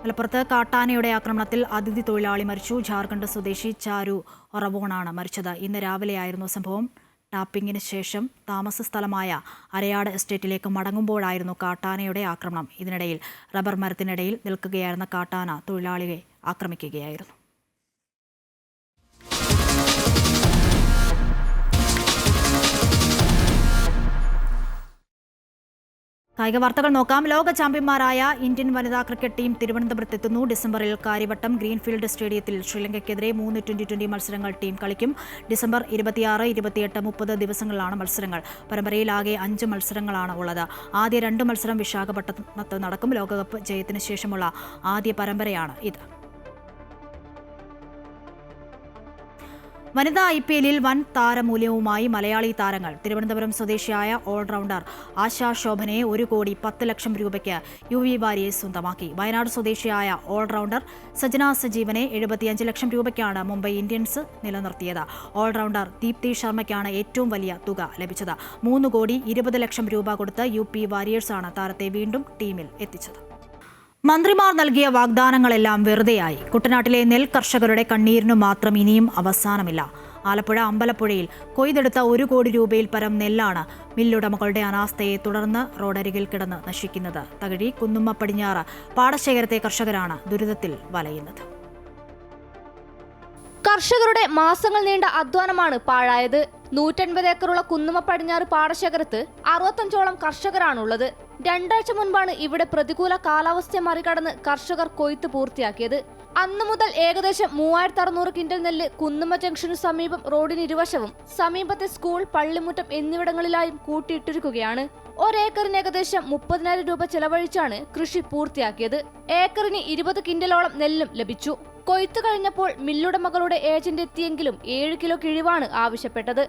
മലപ്പുറത്ത് കാട്ടാനയുടെ ആക്രമണത്തിൽ അതിഥി തൊഴിലാളി മരിച്ചു. ജാർഖണ്ഡ് സ്വദേശി ചാരു ഒറവോണാണ് മരിച്ചത്. ഇന്ന് രാവിലെയായിരുന്നു സംഭവം. ടാപ്പിങ്ങിന് ശേഷം താമസ സ്ഥലമായ അരയാട് എസ്റ്റേറ്റിലേക്ക് മടങ്ങുമ്പോഴായിരുന്നു കാട്ടാനയുടെ ആക്രമണം. ഇതിനിടയിൽ റബ്ബർ മരത്തിനിടയിൽ നിൽക്കുകയായിരുന്ന കാട്ടാന തൊഴിലാളിയെ ആക്രമിക്കുകയായിരുന്നു. കായിക വാർത്തകൾ നോക്കാം. ലോക ചാമ്പ്യന്മാരായ ഇന്ത്യൻ വനിതാ ക്രിക്കറ്റ് ടീം തിരുവനന്തപുരത്തെത്തുന്നു. ഡിസംബറിൽ കാര്യവട്ടം ഗ്രീൻഫീൽഡ് സ്റ്റേഡിയത്തിൽ ശ്രീലങ്കയ്ക്കെതിരെ 3 T20 മത്സരങ്ങൾ ടീം കളിക്കും. ഡിസംബർ 26, 28, 30 ദിവസങ്ങളിലാണ് മത്സരങ്ങൾ. പരമ്പരയിൽ ആകെ 5 മത്സരങ്ങളാണ് ഉള്ളത്. ആദ്യ 2 മത്സരം വിശാഖപട്ടണത്ത് നടക്കും. ലോകകപ്പ് ജയത്തിന് ശേഷമുള്ള ആദ്യ പരമ്പരയാണ് ഇത്. വനിതാ IPL-ൽ വൻ താരമൂല്യവുമായി മലയാളി താരങ്ങൾ. തിരുവനന്തപുരം സ്വദേശിയായ ഓൾറൗണ്ടർ ആശാ ശോഭനെ 1 കോടി 10 ലക്ഷം രൂപയ്ക്ക് UV വാരിയേഴ്സ് സ്വന്തമാക്കി. വയനാട് സ്വദേശിയായ ഓൾറൗണ്ടർ സജന സജീവനെ 75 ലക്ഷം രൂപയ്ക്കാണ് മുംബൈ ഇന്ത്യൻസ് നിലനിർത്തിയത്. ഓൾറൗണ്ടർ ദീപ്തി ശർമ്മയ്ക്കാണ് ഏറ്റവും വലിയ തുക ലഭിച്ചത്. 3 കോടി 20 ലക്ഷം രൂപ കൊടുത്ത് UP വാരിയേഴ്സാണ് താരത്തെ വീണ്ടും ടീമിൽ എത്തിച്ചത്. മന്ത്രിമാർ നൽകിയ വാഗ്ദാനങ്ങളെല്ലാം വെറുതെയായി. കുട്ടനാട്ടിലെ നെൽ കർഷകരുടെ കണ്ണീരിനു മാത്രം ഇനിയും അവസാനമില്ല. ആലപ്പുഴ അമ്പലപ്പുഴയിൽ കൊയ്തെടുത്ത 1 കോടി രൂപയിൽ പരം നെല്ലാണ് മില്ലുടമകളുടെ അനാസ്ഥയെ തുടർന്ന് റോഡരികിൽ കിടന്ന് നശിക്കുന്നത്. തകഴി, കുന്നുമ്മ പടിഞ്ഞാറ് പാടശേഖരത്തെ കർഷകരാണ് ദുരിതത്തിൽ വലയുന്നത്. കർഷകരുടെ മാസങ്ങൾ നീണ്ട അധ്വാനമാണ് പാഴായത്. 150 ഏക്കറുള്ള കുന്നുമ്മ പടിഞ്ഞാറ് പാടശേഖരത്ത് 65ഓളം കർഷകരാണുള്ളത്. 2 ആഴ്ച മുൻപാണ് ഇവിടെ പ്രതികൂല കാലാവസ്ഥയെ മറികടന്ന് കർഷകർ കൊയ്ത്ത് പൂർത്തിയാക്കിയത്. അന്നു മുതൽ ഏകദേശം 3600 ക്വിന്റൽ നെല്ല് കുന്നുമ്മ ജംഗ്ഷനു സമീപം റോഡിന് ഇരുവശവും സമീപത്തെ സ്കൂൾ, പള്ളിമുറ്റം എന്നിവിടങ്ങളിലായും കൂട്ടിയിട്ടിരിക്കുകയാണ്. ഒരേക്കറിന് ഏകദേശം 30,000 രൂപ ചെലവഴിച്ചാണ് കൃഷി പൂർത്തിയാക്കിയത്. ഏക്കറിന് 20 ക്വിന്റലോളം നെല്ലും ലഭിച്ചു. കൊയ്ത്ത് കഴിഞ്ഞപ്പോൾ മില്ലുടമകളുടെ ഏജന്റ് എത്തിയെങ്കിലും 7 കിലോ കിഴിവാണ് ആവശ്യപ്പെട്ടത്.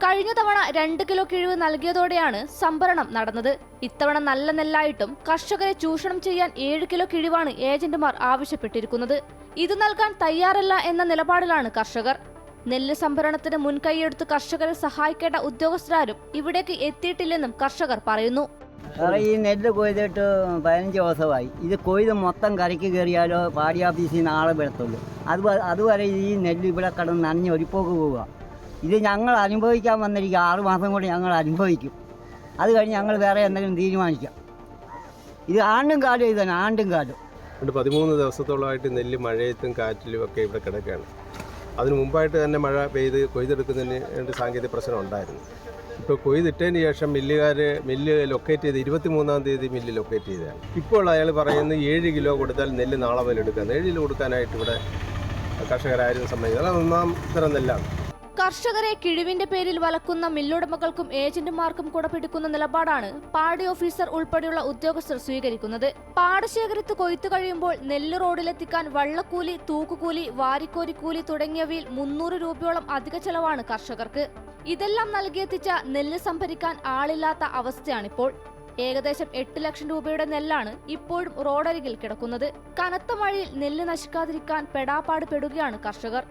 കഴിഞ്ഞ തവണ 2 കിലോ കിഴിവ് നൽകിയതോടെയാണ് സംഭരണം നടന്നത്. ഇത്തവണ നല്ല നെല്ലായിട്ടും കർഷകരെ ചൂഷണം ചെയ്യാൻ 7 കിലോ കിഴിവാണ് ഏജന്റുമാർ ആവശ്യപ്പെട്ടിരിക്കുന്നത്. ഇത് നൽകാൻ തയ്യാറല്ല എന്ന നിലപാടിലാണ് കർഷകർ. നെല്ല് സംഭരണത്തിന് മുൻകൈയെടുത്ത് കർഷകരെ സഹായിക്കേണ്ട ഉദ്യോഗസ്ഥരാരും ഇവിടേക്ക് എത്തിയിട്ടില്ലെന്നും കർഷകർ പറയുന്നു. ഈ നെല്ല് കൊയ്തിട്ട് 15 ദിവസമായി. ഇത് കൊയ്ത് മൊത്തം കരയ്ക്ക് കയറിയാലോ പാടി ഓഫീസിൽ നിന്ന് ആളെ വരത്തുള്ളൂ. അതുവരെ ഈ നെല്ല് ഇവിടെ കിടന്ന് നനഞ്ഞ് ഒരിപ്പോക്ക് പോവുക. ഇത് ഞങ്ങൾ അനുഭവിക്കാൻ വന്നിരിക്കുക. 6 മാസം കൊണ്ട് ഞങ്ങൾ അനുഭവിക്കും. അത് കഴിഞ്ഞ് ഞങ്ങൾ വേറെ എന്തെങ്കിലും തീരുമാനിക്കാം. ഇത് ആണ്ടും കാലം ഇത് തന്നെ, ആണ്ടും കാലം. 13 ദിവസത്തോളമായിട്ട് നെല്ല് മഴയത്തും കാറ്റിലും ഒക്കെ ഇവിടെ കിടക്കുകയാണ്. അതിന് മുമ്പായിട്ട് തന്നെ മഴ പെയ്ത് കൊയ്തെടുക്കുന്നതിന് സാങ്കേതിക പ്രശ്നം ഉണ്ടായിരുന്നു. ഇപ്പോൾ കൊയ്തിട്ടതിന് ശേഷം മില്ല് ലൊക്കേറ്റ് ചെയ്ത് 23-ാം തീയതി മില്ല് ലൊക്കേറ്റ് ചെയ്തതാണ്. ഇപ്പോൾ അയാൾ പറയുന്നത് 7 കിലോ കൊടുത്താൽ നെല്ല് നാളെ മുതൽ എടുക്കാം. 7 കിലോ കൊടുക്കാനായിട്ട് ഇവിടെ കർഷകരാരും സമ്മതിക്കുന്നത്. അത് 1-ാം തരം നെല്ലാണ്. കർഷകരെ കിഴിവിന്റെ പേരിൽ വലക്കുന്ന മില്ലുടമകൾക്കും ഏജന്റുമാർക്കും കുടപിടിക്കുന്ന നിലപാടാണ് പാടി ഓഫീസർ ഉൾപ്പെടെയുള്ള ഉദ്യോഗസ്ഥർ സ്വീകരിക്കുന്നത്. പാടശേഖരത്ത് കൊയ്ത്തു കഴിയുമ്പോൾ നെല്ല് റോഡിലെത്തിക്കാൻ വള്ളക്കൂലി, തൂക്കുകൂലി, വാരിക്കോരിക്കൂലി തുടങ്ങിയവയിൽ 300 രൂപയോളം അധിക ചെലവാണ് കർഷകർക്ക്. ഇതെല്ലാം നൽകിയെത്തിച്ച നെല്ല് സംഭരിക്കാൻ ആളില്ലാത്ത അവസ്ഥയാണിപ്പോൾ. ഏകദേശം 8 ലക്ഷം രൂപയുടെ നെല്ലാണ് ഇപ്പോഴും റോഡരികിൽ കിടക്കുന്നത്. കനത്ത മഴയിൽ നെല്ല് നശിക്കാതിരിക്കാൻ പെടാപ്പാട് പെടുകയാണ് കർഷകർ.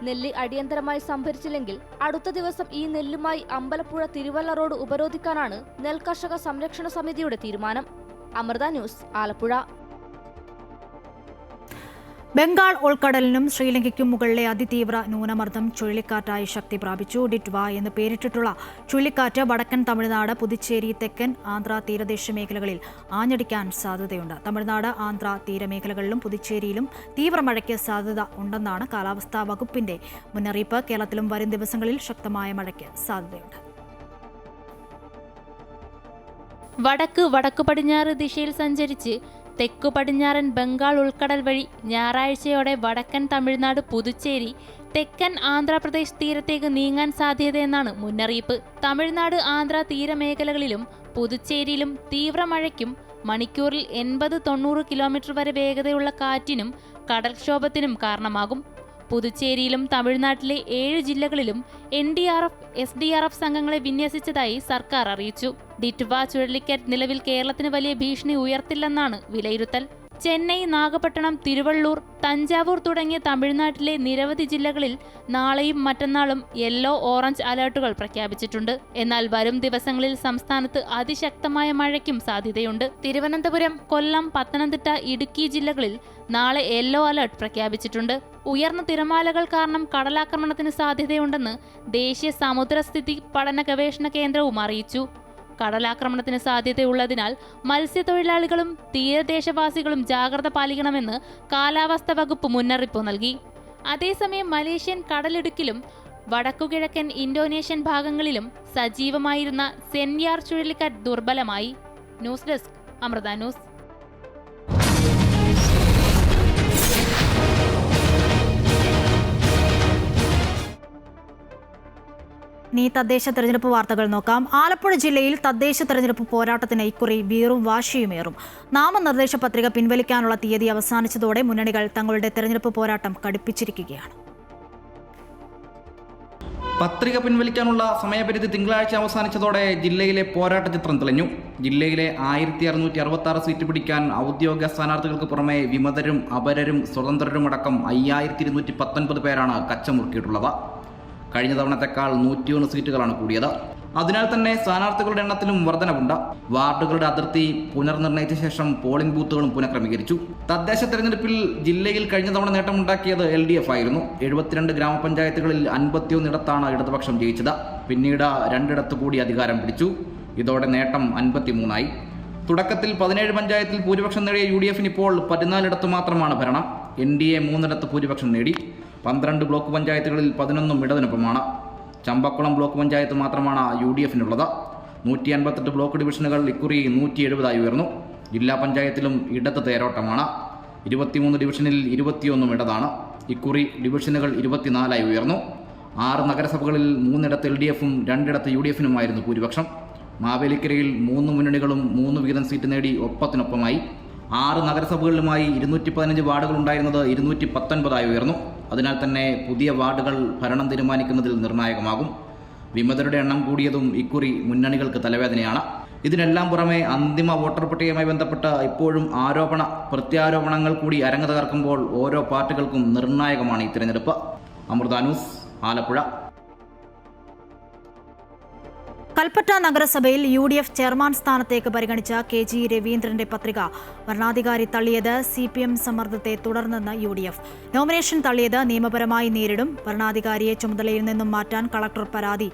നെല്ല് അടിയന്തരമായി സംഭരിച്ചില്ലെങ്കിൽ അടുത്ത ദിവസം ഈ നെല്ലുമായി അമ്പലപ്പുഴ തിരുവല്ല റോഡ് ഉപരോധിക്കാനാണ് നെൽകർഷക സംരക്ഷണ സമിതിയുടെ തീരുമാനം. അമൃത ന്യൂസ്, ആലപ്പുഴ. ബംഗാൾ ഉൾക്കടലിനും ശ്രീലങ്കയ്ക്കും മുകളിലെ അതിതീവ്ര ന്യൂനമർദ്ദം ചുഴലിക്കാറ്റായി ശക്തി പ്രാപിച്ചു. ഡിറ്റ്വ എന്ന് പേരിട്ടിട്ടുള്ള ചുഴലിക്കാറ്റ് വടക്കൻ തമിഴ്നാട്, പുതുച്ചേരി, തെക്കൻ ആന്ധ്ര തീരദേശ മേഖലകളിൽ ആഞ്ഞടിക്കാൻ സാധ്യതയുണ്ട്. തമിഴ്നാട്, ആന്ധ്ര തീരമേഖലകളിലും പുതുച്ചേരിയിലും തീവ്രമഴയ്ക്ക് സാധ്യത ഉണ്ടെന്നാണ് കാലാവസ്ഥാ വകുപ്പിന്റെ മുന്നറിയിപ്പ്. കേരളത്തിലും വരും ദിവസങ്ങളിൽ ശക്തമായ മഴയ്ക്ക് സാധ്യതയുണ്ട്. വടക്ക് പടിഞ്ഞാറ് ദിശയിൽ സഞ്ചരിച്ച് തെക്കു പടിഞ്ഞാറൻ ബംഗാൾ ഉൾക്കടൽ വഴി ഞായറാഴ്ചയോടെ വടക്കൻ തമിഴ്നാട്, പുതുച്ചേരി, തെക്കൻ ആന്ധ്രാപ്രദേശ് തീരത്തേക്ക് നീങ്ങാൻ സാധ്യതയെന്നാണ് മുന്നറിയിപ്പ്. തമിഴ്നാട്, ആന്ധ്ര തീരമേഖലകളിലും പുതുച്ചേരിയിലും തീവ്രമഴയ്ക്കും മണിക്കൂറിൽ 80-90 കിലോമീറ്റർ വരെ വേഗതയുള്ള കാറ്റിനും കടൽക്ഷോഭത്തിനും കാരണമാകും. പുതുച്ചേരിയിലും തമിഴ്നാട്ടിലെ 7 ജില്ലകളിലും NDRF, SDRF സംഘങ്ങളെ വിന്യസിച്ചതായി സർക്കാർ അറിയിച്ചു. ഡിറ്റ്വ ചുഴലിക്കാറ്റ് നിലവിൽ കേരളത്തിന് വലിയ ഭീഷണി ഉയർത്തില്ലെന്നാണ് വിലയിരുത്തൽ. ചെന്നൈ, നാഗപട്ടണം, തിരുവള്ളൂർ, തഞ്ചാവൂർ തുടങ്ങിയ തമിഴ്നാട്ടിലെ നിരവധി ജില്ലകളിൽ നാളെയും മറ്റന്നാളും യെല്ലോ, ഓറഞ്ച് അലർട്ടുകൾ പ്രഖ്യാപിച്ചിട്ടുണ്ട്. എന്നാൽ വരും ദിവസങ്ങളിൽ സംസ്ഥാനത്ത് അതിശക്തമായ മഴയ്ക്കും സാധ്യതയുണ്ട്. തിരുവനന്തപുരം, കൊല്ലം, പത്തനംതിട്ട, ഇടുക്കി ജില്ലകളിൽ നാളെ യെല്ലോ അലർട്ട് പ്രഖ്യാപിച്ചിട്ടുണ്ട്. ഉയർന്ന തിരമാലകൾ കാരണം കടലാക്രമണത്തിന് സാധ്യതയുണ്ടെന്ന് ദേശീയ സമുദ്രസ്ഥിതി പഠന ഗവേഷണ കേന്ദ്രവും അറിയിച്ചു. കടലാക്രമണത്തിന് സാധ്യതയുള്ളതിനാൽ മത്സ്യത്തൊഴിലാളികളും തീരദേശവാസികളും ജാഗ്രത പാലിക്കണമെന്ന് കാലാവസ്ഥാ വകുപ്പ് മുന്നറിയിപ്പ് നൽകി. അതേസമയം മലേഷ്യൻ കടലിടുക്കിലും വടക്കുകിഴക്കൻ ഇന്തോനേഷ്യൻ ഭാഗങ്ങളിലും സജീവമായിരുന്ന സെൻയാർ ചുഴലിക്കാറ്റ് ദുർബലമായി. News desk Amrita news. ഇനി തദ്ദേശ തെരഞ്ഞെടുപ്പ് വാർത്തകൾ നോക്കാം. ആലപ്പുഴ ജില്ലയിൽ തദ്ദേശ തെരഞ്ഞെടുപ്പ് പോരാട്ടത്തിന് ഇക്കുറി വീറും വാശിയുമേറും. നാമനിർദ്ദേശ പത്രിക പിൻവലിക്കാനുള്ള തീയതി അവസാനിച്ചതോടെ മുന്നണികൾ തങ്ങളുടെ തെരഞ്ഞെടുപ്പ് പോരാട്ടം കടുപ്പിച്ചിരിക്കുകയാണ്. പത്രിക പിൻവലിക്കാനുള്ള സമയപരിധി തിങ്കളാഴ്ച അവസാനിച്ചതോടെ ജില്ലയിലെ പോരാട്ട ചിത്രം തെളിഞ്ഞു. ജില്ലയിലെ 1666 സീറ്റ് പിടിക്കാൻ ഔദ്യോഗിക സ്ഥാനാർത്ഥികൾക്ക് പുറമെ വിമതരും അപരരും സ്വതന്ത്രരുമടക്കം 5219 പേരാണ് കച്ചമുറുക്കിയിട്ടുള്ളത്. കഴിഞ്ഞ തവണത്തെക്കാൾ 101 സീറ്റുകളാണ് കൂടിയത്. അതിനാൽ തന്നെ സ്ഥാനാർത്ഥികളുടെ എണ്ണത്തിലും വർധനവുണ്ട്. വാർഡുകളുടെ അതിർത്തി പുനർനിർണയിച്ച ശേഷം പോളിംഗ് ബൂത്തുകളും പുനഃക്രമീകരിച്ചു. തദ്ദേശ തെരഞ്ഞെടുപ്പിൽ ജില്ലയിൽ കഴിഞ്ഞ തവണ നേട്ടമുണ്ടാക്കിയത് LDF ആയിരുന്നു. 72 ഗ്രാമപഞ്ചായത്തുകളിൽ 51 ഇടത്താണ് ഇടതുപക്ഷം ജയിച്ചത്. പിന്നീട് 2 ഇടത്ത് കൂടി അധികാരം പിടിച്ചു. ഇതോടെ നേട്ടം 53ആയി. തുടക്കത്തിൽ 17 പഞ്ചായത്തിൽ ഭൂരിപക്ഷം നേടിയ UDF ഇപ്പോൾ 14 ഇടത്ത് മാത്രമാണ് ഭരണം. NDA 3 ഇടത്ത് ഭൂരിപക്ഷം നേടി. 12 ബ്ലോക്ക് പഞ്ചായത്തുകളിൽ 11 ഇടതിനൊപ്പമാണ്. ചമ്പക്കുളം ബ്ലോക്ക് പഞ്ചായത്ത് മാത്രമാണ് UDFനുള്ളത്. 158 ബ്ലോക്ക് ഡിവിഷനുകൾ ഇക്കുറി 170 ഉയർന്നു. ജില്ലാ പഞ്ചായത്തിലും ഇടത് തേരോട്ടമാണ്. 23 ഡിവിഷനിൽ 21 ഇടതാണ്. ഇക്കുറി ഡിവിഷനുകൾ 24 ഉയർന്നു. 6 നഗരസഭകളിൽ 3 ഇടത്ത് LDFും 2 ഇടത്ത് UDFനുമായിരുന്നു ഭൂരിപക്ഷം. മാവേലിക്കരയിൽ 3 മുന്നണികളും 3 വീതം സീറ്റ് നേടി ഒപ്പത്തിനൊപ്പമായി. 6 നഗരസഭകളിലുമായി 215 വാർഡുകൾ ഉണ്ടായിരുന്നത് 219 ഉയർന്നു. അതിനാൽ തന്നെ പുതിയ വാർഡുകൾ ഭരണം തീരുമാനിക്കുന്നതിൽ നിർണായകമാകും. വിമതരുടെ എണ്ണം കൂടിയതും ഇക്കുറി മുന്നണികൾക്ക് തലവേദനയാണ്. ഇതിനെല്ലാം പുറമെ അന്തിമ വോട്ടർ പട്ടികയുമായി ബന്ധപ്പെട്ട് ഇപ്പോഴും ആരോപണ പ്രത്യാരോപണങ്ങൾ കൂടി അരങ്ങ് തകർക്കുമ്പോൾ ഓരോ പാർട്ടികൾക്കും നിർണായകമാണ് ഈ തിരഞ്ഞെടുപ്പ്. അമൃത ന്യൂസ്, ആലപ്പുഴ. കൽപ്പറ്റ നഗരസഭയിൽ UDF ചെയർമാൻ സ്ഥാനത്തേക്ക് പരിഗണിച്ച KG രവീന്ദ്രന്റെ പത്രിക വരണാധികാരി തള്ളിയത് CPM സമ്മർദ്ദത്തെ തുടർന്നെന്ന് UDF. നോമിനേഷൻ തള്ളിയത് നിയമപരമായി നേരിടും. വരണാധികാരിയെ ചുമതലയിൽ നിന്നും മാറ്റാൻ കളക്ടർ പരാതി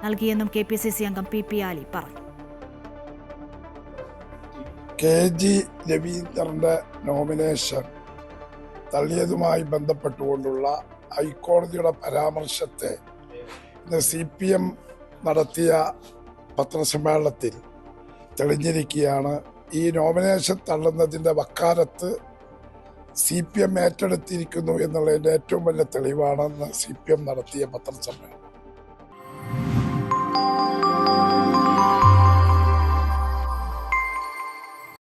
നൽകിയെന്നും KPCC അംഗം PP ആലി പറഞ്ഞു. KG രവീന്ദ്രന്റെ നോമിനേഷൻ തള്ളിയതുമായി ബന്ധപ്പെട്ടുകൊണ്ടുള്ള ഹൈക്കോടതിയുടെ പരാമർശത്തെ CPM നടത്തിയ പത്രസമ്മേളനത്തിൽ തെളിഞ്ഞിരിക്കുകയാണ്. ഈ നോമിനേഷൻ തള്ളുന്നതിൻ്റെ വക്കാലത്ത് CPM ഏറ്റെടുത്തിരിക്കുന്നു എന്നുള്ളതിൻ്റെ ഏറ്റവും വലിയ തെളിവാണെന്ന് CPM നടത്തിയ പത്രസമ്മേളനം.